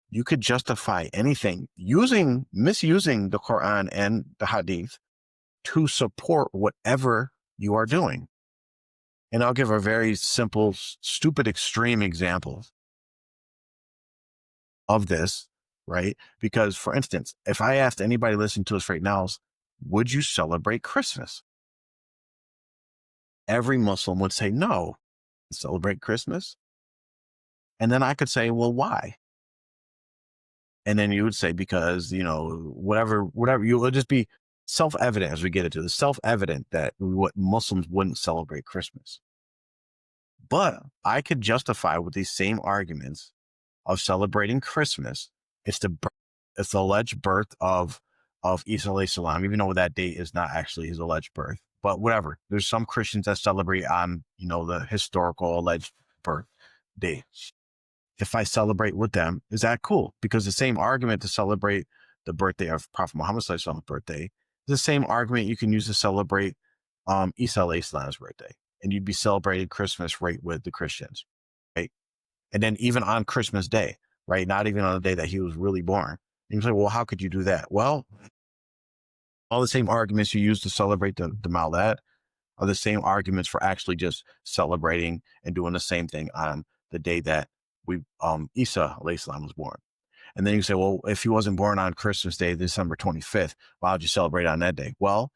S1: You could justify anything misusing the Quran and the Hadith to support whatever you are doing. And I'll give a very simple, stupid, extreme example of this, right? Because, for instance, if I asked anybody listening to us right now, would you celebrate Christmas? Every Muslim would say, no, celebrate Christmas. And then I could say, well, why? And then you would say, because, whatever, you would just be self-evident as we get into the self-evident that what Muslims wouldn't celebrate Christmas. But I could justify with these same arguments of celebrating Christmas. It's the alleged birth of Isa alayhi salam, even though that date is not actually his alleged birth. But whatever, there's some Christians that celebrate on, the historical alleged birth day. If I celebrate with them, is that cool? Because the same argument to celebrate the birthday of Prophet Muhammad's birthday is the same argument you can use to celebrate Isa alayhi salam's birthday. And you'd be celebrating Christmas right with the Christians, right? And then even on Christmas Day, right? Not even on the day that he was really born. And you say, well, how could you do that? Well, all the same arguments you use to celebrate the Maulad are the same arguments for actually just celebrating and doing the same thing on the day that Isa alayhi salam was born. And then you say, well, if he wasn't born on Christmas Day, December 25th, why would you celebrate on that day? Well,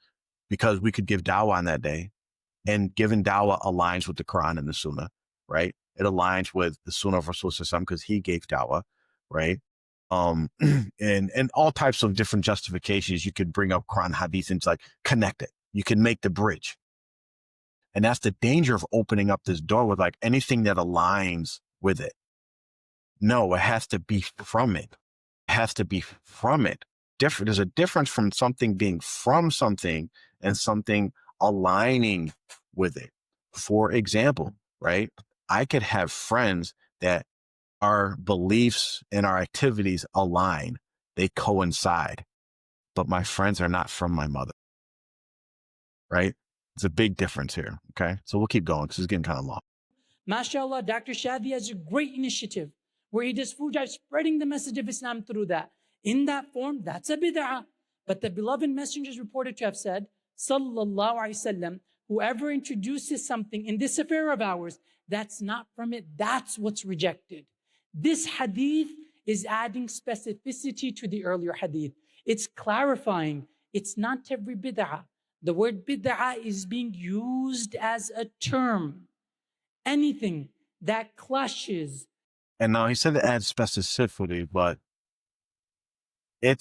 S1: because we could give dawah on that day, and giving dawah aligns with the Quran and the Sunnah, right? It aligns with the Sunnah of Rasulullah because he gave dawah, right? And all types of different justifications. You could bring up Quran Hadith and like connect it. You can make the bridge. And that's the danger of opening up this door with like anything that aligns with it. No, it has to be from it. It has to be from it. There's a difference from something being from something and something aligning with it. For example, right? I could have friends that our beliefs and our activities align. They coincide, but my friends are not from my mother, right? It's a big difference here. Okay. So we'll keep going because it's getting kind of long.
S2: MashaAllah, Dr. Shadi has a great initiative where he does food drive, spreading the message of Islam through that. In that form, that's a bid'ah. But the beloved messenger is reported to have said, Sallallahu Alaihi Wasallam, whoever introduces something in this affair of ours that's not from it, that's what's rejected. This hadith is adding specificity to the earlier hadith. It's clarifying it's not every bid'ah. The word bid'ah is being used as a term. Anything that clashes.
S1: And now he said to add specificity, but it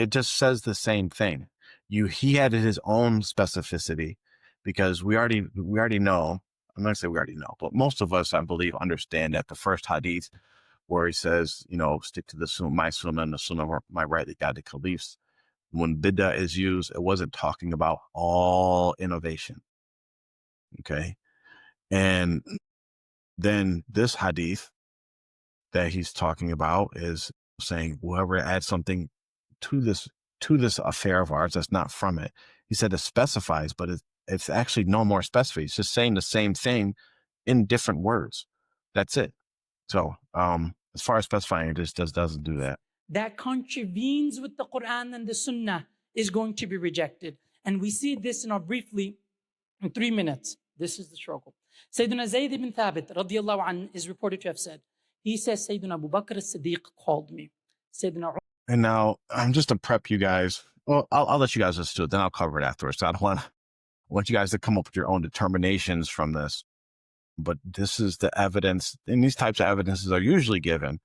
S1: just says the same thing. He added his own specificity because we already know. I'm not going to say we already know, but most of us, I believe, understand that the first hadith where he says, stick to the sunnah, my sunnah and the sunnah of my rightly guided caliphs. When bidda is used, it wasn't talking about all innovation. Okay. And then this hadith that he's talking about is saying whoever adds something to this affair of ours that's not from it. He said it specifies, but it's actually no more specified. It's just saying the same thing in different words. That's it. So as far as specifying, it just doesn't do that.
S2: That contravenes with the Quran and the Sunnah is going to be rejected. And we see this briefly In 3 minutes, this is the struggle. Sayyidina Zayd ibn Thabit radiallahu anh is reported to have said, he says, Sayyidina Abu Bakr as-Siddiq called me. Sayyidina
S1: And now I'm just to prep you guys. Well, I'll let you guys listen to it, then I'll cover it afterwards. So I want you guys to come up with your own determinations from this. But this is the evidence, and these types of evidences are usually given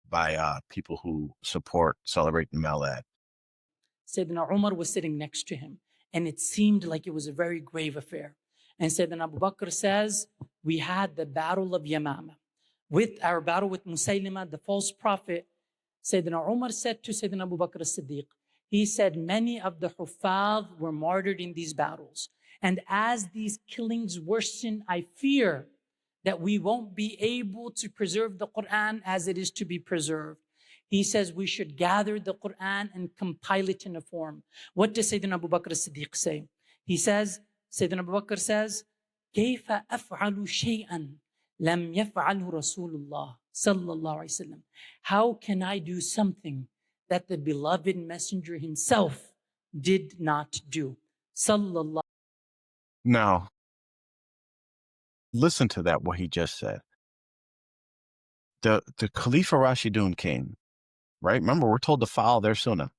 S1: by people who support celebrating Maulad.
S2: Sayyidina Umar was sitting next to him, and it seemed like it was a very grave affair. And Sayyidina Abu Bakr says, we had the battle of Yamama. With our battle with Musaylima, the false prophet, Sayyidina Umar said to Sayyidina Abu Bakr as-Siddiq, he said, many of the Huffaz were martyred in these battles. And as these killings worsen, I fear that we won't be able to preserve the Quran as it is to be preserved. He says we should gather the Quran and compile it in a form. What does Sayyidina Abu Bakr as-Siddiq say? He says, Sayyidina Abu Bakr says, كيف أفعل شيئا لم يفعله رسول الله صلى الله عليه وسلم. How can I do something that the beloved messenger himself did not do? Sallallahu.
S1: Now, listen to that, what he just said. The Khalifa Rashidun came, right? Remember, we're told to follow their Sunnah.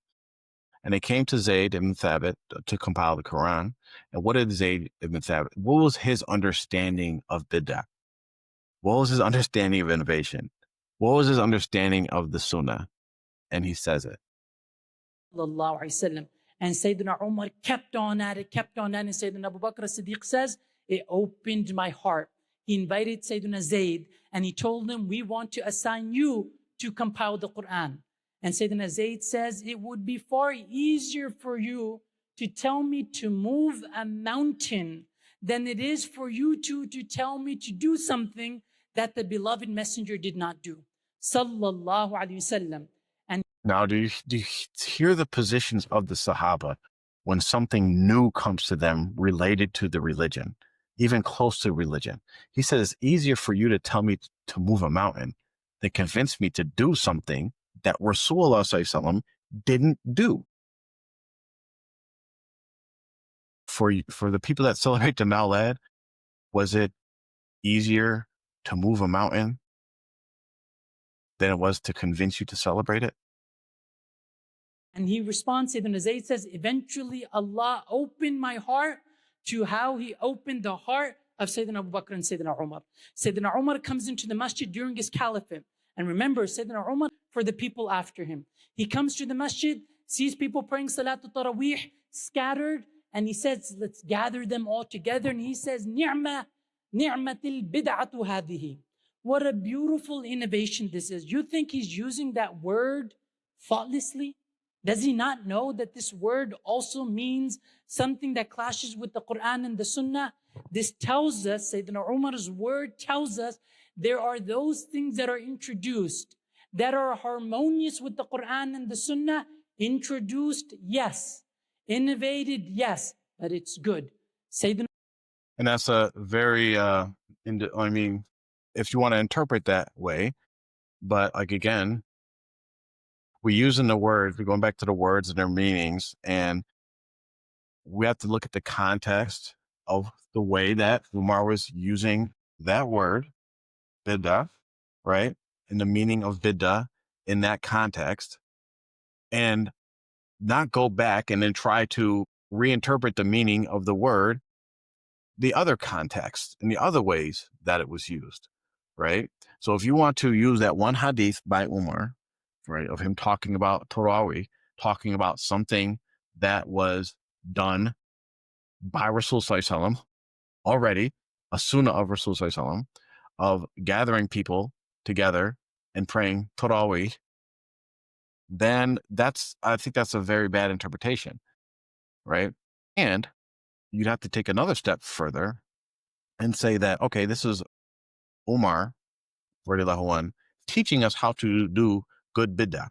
S1: And they came to Zayd ibn Thabit to compile the Quran. And what did Zayd ibn Thabit, what was his understanding of Bidda? What was his understanding of innovation? What was his understanding of the Sunnah? And he says it.
S2: And Sayyidina Umar kept on at it, and Sayyidina Abu Bakr as-Siddiq says, it opened my heart. He invited Sayyidina Zayd and he told him, we want to assign you to compile the Quran. And Sayyidina Zayd says, it would be far easier for you to tell me to move a mountain than it is for you to tell me to do something that the beloved messenger did not do. Sallallahu Alaihi Wasallam. And
S1: now, do you hear the positions of the Sahaba when something new comes to them related to the religion, even close to religion? He says, it's easier for you to tell me to move a mountain than convince me to do something that Rasulullah ﷺ didn't do. For the people that celebrate the Maulad, was it easier to move a mountain than it was to convince you to celebrate it?
S2: And he responds, Sayyidina Zayd says, eventually Allah opened my heart to how he opened the heart of Sayyidina Abu Bakr and Sayyidina Umar. Sayyidina Umar comes into the masjid during his caliphate. And remember, Sayyidina Umar for the people after him. He comes to the masjid, sees people praying Salatul Taraweeh scattered, and he says, let's gather them all together. And he says, ni'matil bid'atu hadihi. What a beautiful innovation this is. You think he's using that word thoughtlessly? Does he not know that this word also means something that clashes with the Quran and the Sunnah? This tells us, Sayyidina Umar's word tells us, there are those things that are introduced that are harmonious with the Quran and the Sunnah. Introduced, yes. Innovated, yes. But it's good. Sayyidina.
S1: And that's a very, if you want to interpret that way, but like again, we're using the words, we're going back to the words and their meanings, and we have to look at the context of the way that Umar was using that word, Bidda, right? And the meaning of Bidda in that context, and not go back and then try to reinterpret the meaning of the word, the other context and the other ways that it was used, right? So if you want to use that one hadith by Umar, right, of him talking about Tarawih, talking about something that was done by Rasul Sallallahu Alaihi Wasallam already, a sunnah of Rasul Sallallahu Alaihi Wasallam, of gathering people together and praying Tarawih, then I think that's a very bad interpretation, right? And you'd have to take another step further and say that, okay, this is Umar, radiallahu anh, teaching us how to do good bid'ah.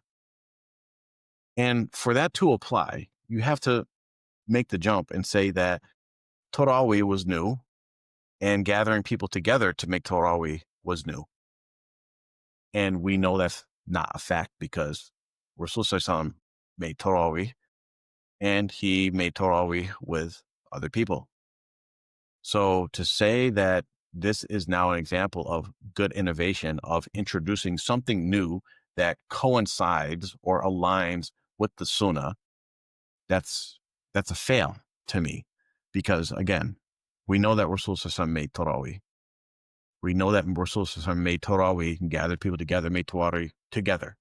S1: And for that to apply, you have to make the jump and say that Tarawih was new and gathering people together to make Tarawih was new. And we know that's not a fact because Rasul Sallallahu Alaihi Wasallam made Tarawih and he made Tarawih with other people. So to say that this is now an example of good innovation, of introducing something new that coincides or aligns with the Sunnah, that's a fail to me. Because again, we know that Rasul Sallallahu made Tarawih. We know that Rasul Sallallahu made Tarawih and gathered people together, made Tarawih together.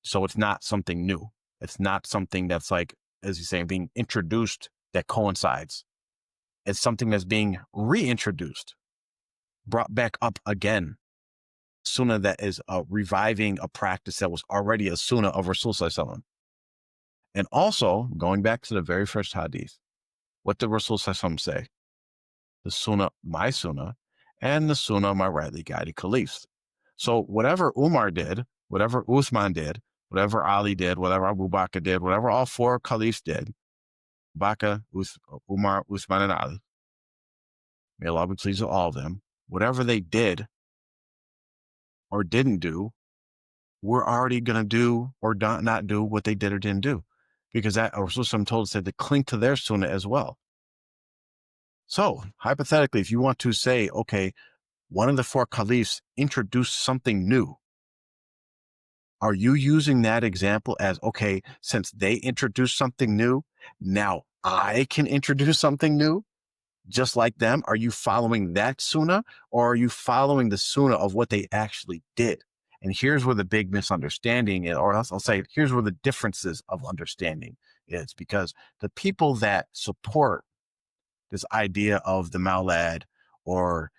S1: So it's not something new. It's not something that's like, as you say, being introduced that coincides. It's something that's being reintroduced, brought back up again. Sunnah that is reviving a practice that was already a sunnah of Rasul Sallallahu Alaihi Wasallam. And also, going back to the very first hadith, what did Rasul Sallallahu Alaihi Wasallam say? The sunnah, my sunnah, and the sunnah of my rightly guided caliphs. So whatever Umar did, whatever Uthman did, whatever Ali did, whatever Abu Bakr did, whatever all four caliphs did, Bakr, Umar, Uthman, and Ali, may Allah be pleased with all of them, whatever they did or didn't do, we're already going to do or not do what they did or didn't do. Because that Rasul told us to cling to their sunnah as well. So hypothetically, if you want to say, okay, one of the four caliphs introduced something new, are you using that example as, okay, since they introduced something new, now I can introduce something new just like them? Are you following that sunnah, or are you following the sunnah of what they actually did? And here's where the big misunderstanding is, or else I'll say, here's where the differences of understanding is, because the people that support this idea of the Maulad or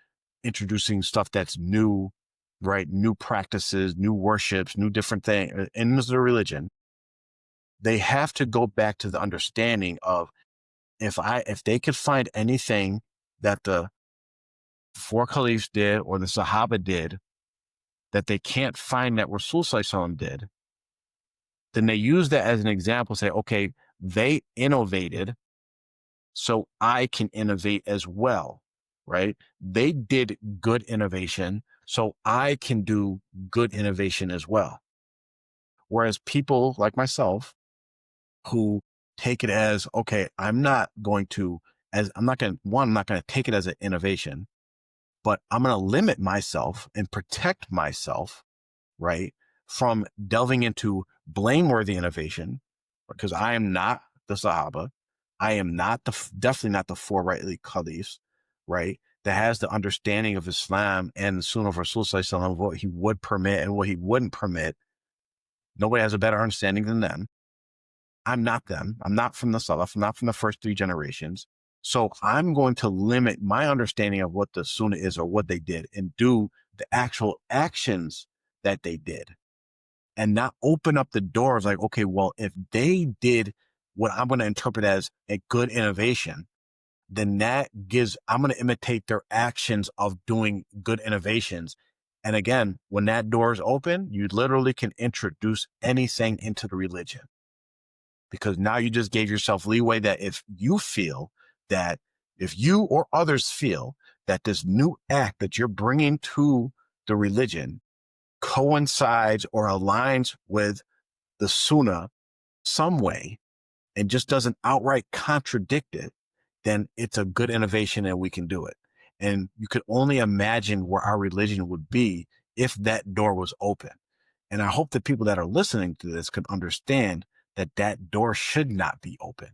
S1: introducing stuff that's new, right? New practices, new worships, new different things in the religion, they have to go back to the understanding of, if they could find anything that the four caliphs did or the Sahaba did that they can't find that Rasul Sallallahu Alaihi Wasallam did, then they use that as an example, say, okay, they innovated, so I can innovate as well, right? They did good innovation, so I can do good innovation as well. Whereas people like myself who take it as, okay, I'm not going to take it as an innovation, but I'm going to limit myself and protect myself, right, from delving into blameworthy innovation, because I am not the Sahaba. I am not definitely not the four rightly caliphs, right, that has the understanding of Islam and the Sunnah of Rasul Sallallahu Alaihi Wasallam, what he would permit and what he wouldn't permit. Nobody has a better understanding than them. I'm not them. I'm not from the Salaf. I'm not from the first three generations. So I'm going to limit my understanding of what the Sunnah is or what they did and do the actual actions that they did, and not open up the doors like, okay, well, if they did what I'm going to interpret as a good innovation, then I'm going to imitate their actions of doing good innovations. And again, when that door is open, you literally can introduce anything into the religion, because now you just gave yourself leeway that if you or others feel that this new act that you're bringing to the religion coincides or aligns with the Sunnah some way and just doesn't outright contradict it, then it's a good innovation and we can do it. And you could only imagine where our religion would be if that door was open. And I hope that people that are listening to this can understand that that door should not be open.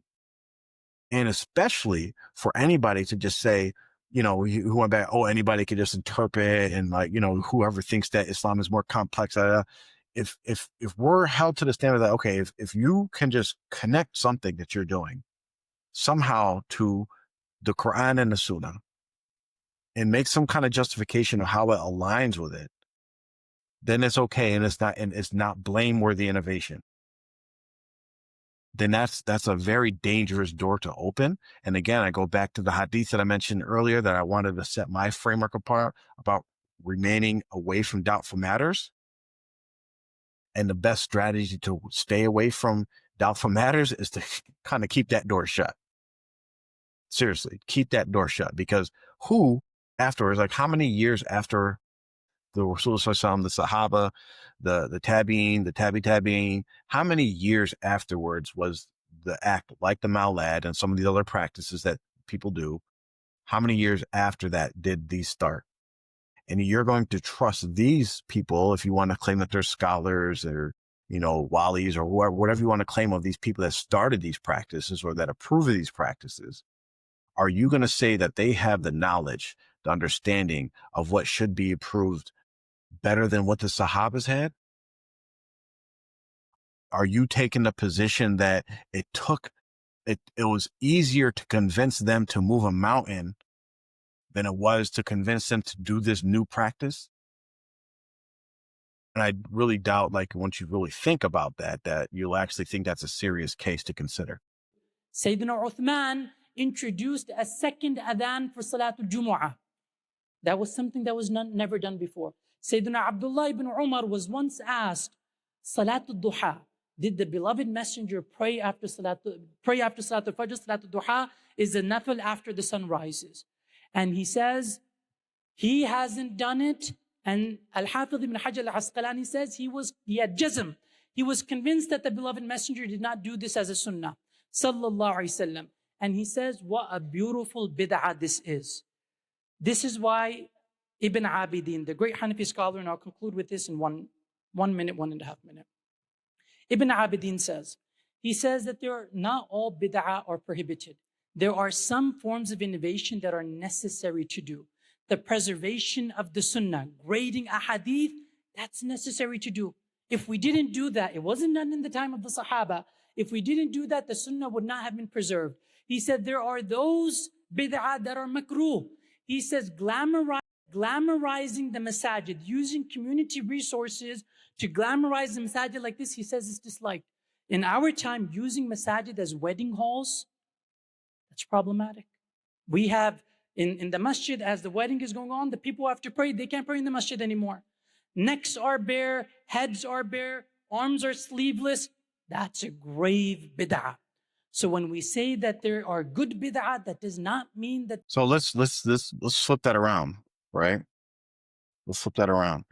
S1: And especially for anybody to just say, who went back, oh, anybody could just interpret, and like, whoever thinks that Islam is more complex. If we're held to the standard that, okay, if you can just connect something that you're doing somehow to the Quran and the Sunnah and make some kind of justification of how it aligns with it, then it's okay, and it's not blameworthy innovation. Then that's a very dangerous door to open. And again, I go back to the hadith that I mentioned earlier that I wanted to set my framework apart about remaining away from doubtful matters. And the best strategy to stay away from doubtful matters is to kind of keep that door shut. Seriously, keep that door shut, because who afterwards, like how many years after the Rasul Sallallahu, the Sahaba, the Tabi'in, the Tabi'in, how many years afterwards was the act like the Maulad and some of the other practices that people do How many years after that did these start? And you're going to trust these people if you want to claim that they're scholars or, walis or whatever you want to claim of these people that started these practices or that approve of these practices. Are you going to say that they have the knowledge, the understanding of what should be approved better than what the Sahabas had? Are you taking the position that it was easier to convince them to move a mountain than it was to convince them to do this new practice? And I really doubt, once you really think about that you'll actually think that's a serious case to consider.
S2: Sayyidina Uthman introduced a second adhan for Salatul Jumu'ah. That was something that was never done before. Sayyidina Abdullah ibn Umar was once asked, Salatul Duha, did the beloved messenger pray after Salatul Fajr? Salatul Duha is a nafil after the sun rises. And he says, he hasn't done it. And Al-Hafidh ibn Hajar al-Asqalani says he had jazm. He was convinced that the beloved messenger did not do this as a sunnah. Sallallahu Alaihi Wasallam. And he says, what a beautiful bid'ah this is. This is why Ibn Abidin, the great Hanafi scholar, and I'll conclude with this in one minute, 1.5 minutes. Ibn Abidin says, he says that not all bid'ah are prohibited. There are some forms of innovation that are necessary to do. The preservation of the sunnah, grading a hadith, that's necessary to do. If we didn't do that, it wasn't done in the time of the Sahaba. If we didn't do that, the sunnah would not have been preserved. He said there are those bid'ah that are makruh. He says glamorizing the masajid, using community resources to glamorize the masajid like this, he says is disliked. In our time, using masajid as wedding halls, that's problematic. We have in the masjid, as the wedding is going on, the people have to pray. They can't pray in the masjid anymore. Necks are bare, heads are bare, arms are sleeveless. That's a grave bid'ah. So when we say that there are good bid'ah, that does not mean that.
S1: So let's flip that around, right? Let's flip that around.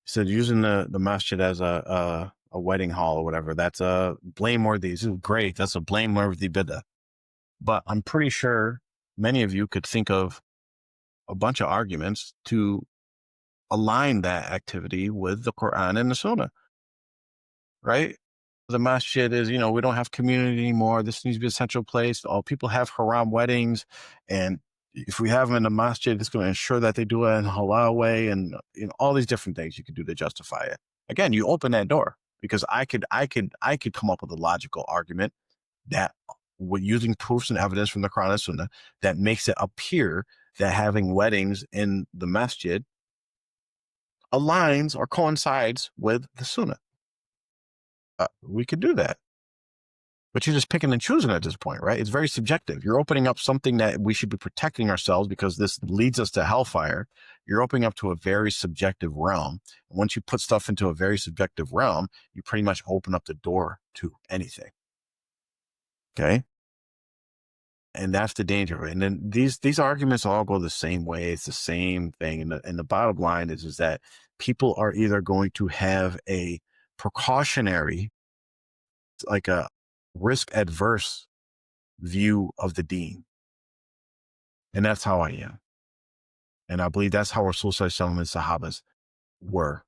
S1: He said using the masjid as a wedding hall or whatever, that's a blameworthy. This is great. That's a blameworthy bid'ah. But I'm pretty sure many of you could think of a bunch of arguments to align that activity with the Quran and the Sunnah, right? The masjid is, we don't have community anymore. This needs to be a central place. All people have haram weddings. And if we have them in the masjid, it's going to ensure that they do it in a halal way and all these different things you could do to justify it. Again, you open that door because I could come up with a logical argument that with using proofs and evidence from the Quran and Sunnah that makes it appear that having weddings in the masjid aligns or coincides with the Sunnah. We could do that. But you're just picking and choosing at this point, right? It's very subjective. You're opening up something that we should be protecting ourselves because this leads us to hellfire. You're opening up to a very subjective realm. And once you put stuff into a very subjective realm, you pretty much open up the door to anything. Okay? And that's the danger of it. And then these arguments all go the same way. It's the same thing. And the bottom line is that people are either going to have a precautionary, like a risk adverse view of the deen. And that's how I am. And I believe that's how Rasul Sallallahu and Sahabas were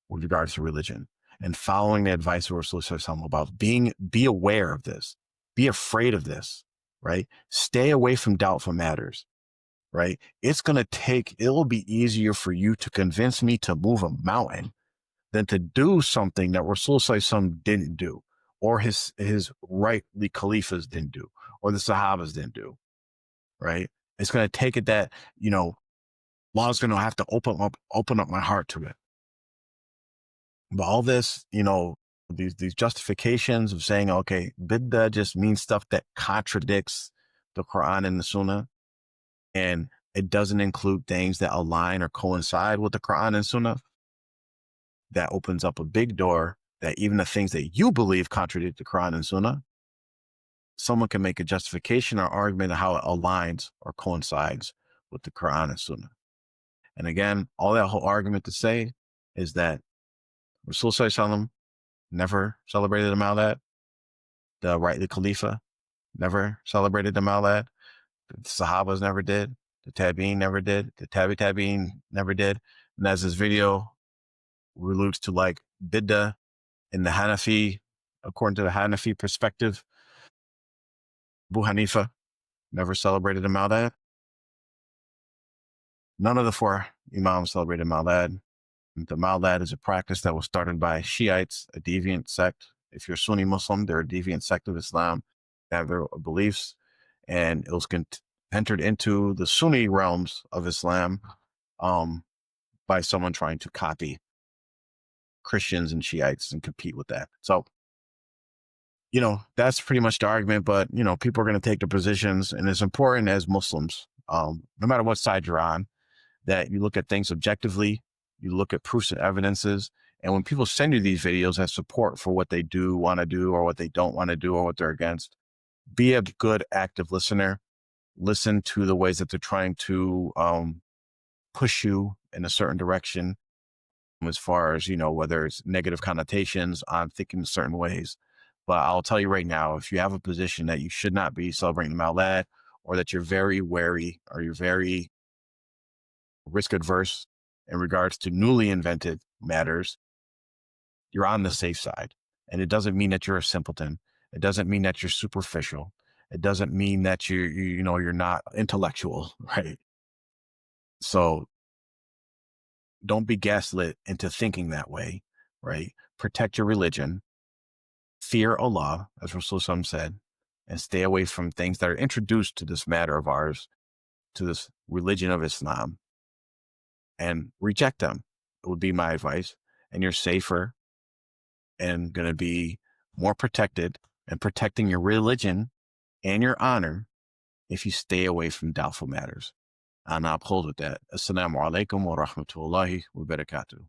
S1: with regards to religion and following the advice of Rasul Sallallahu about be aware of this, be afraid of this, right? Stay away from doubtful matters, right? It'll be easier for you to convince me to move a mountain than to do something that Rasul Sallallahu didn't do, or his rightly caliphs didn't do, or the Sahabas didn't do, right? It's going to take it that, Allah's going to have to open up my heart to it. But all this, these justifications of saying, okay, Bidda just means stuff that contradicts the Quran and the Sunnah, and it doesn't include things that align or coincide with the Quran and Sunnah. That opens up a big door that even the things that you believe contradict the Quran and Sunnah, someone can make a justification or argument of how it aligns or coincides with the Quran and Sunnah. And again, all that whole argument to say is that Rasul Sallallahu never celebrated the Maulad. The rightly Khalifa never celebrated the Maulad. The Sahabas never did. The Tabi'in never did. The Tabi'in never did. And as this video alludes to, like Bidda in the Hanafi, according to the Hanafi perspective, Abu Hanifa never celebrated a Maulad. None of the four Imams celebrated Maulad. The Maulad is a practice that was started by Shiites, a deviant sect. If you're Sunni Muslim, they're a deviant sect of Islam. They have their beliefs, and it was entered into the Sunni realms of Islam by someone trying to copy Christians and Shiites and compete with that. So, that's pretty much the argument. But, people are going to take their positions, and it's important as Muslims, no matter what side you're on, that you look at things objectively, you look at proofs and evidences. And when people send you these videos as support for what they do want to do or what they don't want to do or what they're against, be a good, active listener. Listen to the ways that they're trying to push you in a certain direction, as far as, whether it's negative connotations on thinking certain ways. But I'll tell you right now, if you have a position that you should not be celebrating the Maulad, or that you're very wary or you're very risk adverse in regards to newly invented matters, you're on the safe side. And it doesn't mean that you're a simpleton. It doesn't mean that you're superficial. It doesn't mean that you're not intellectual, right? So don't be gaslit into thinking that way, right? Protect your religion, fear Allah, as Rasul said, and stay away from things that are introduced to this matter of ours, to this religion of Islam, and reject them. It would be my advice. And you're safer and going to be more protected and protecting your religion and your honor if you stay away from doubtful matters. And I'll close with that. Assalamu alaikum wa rahmatullahi wa barakatuh.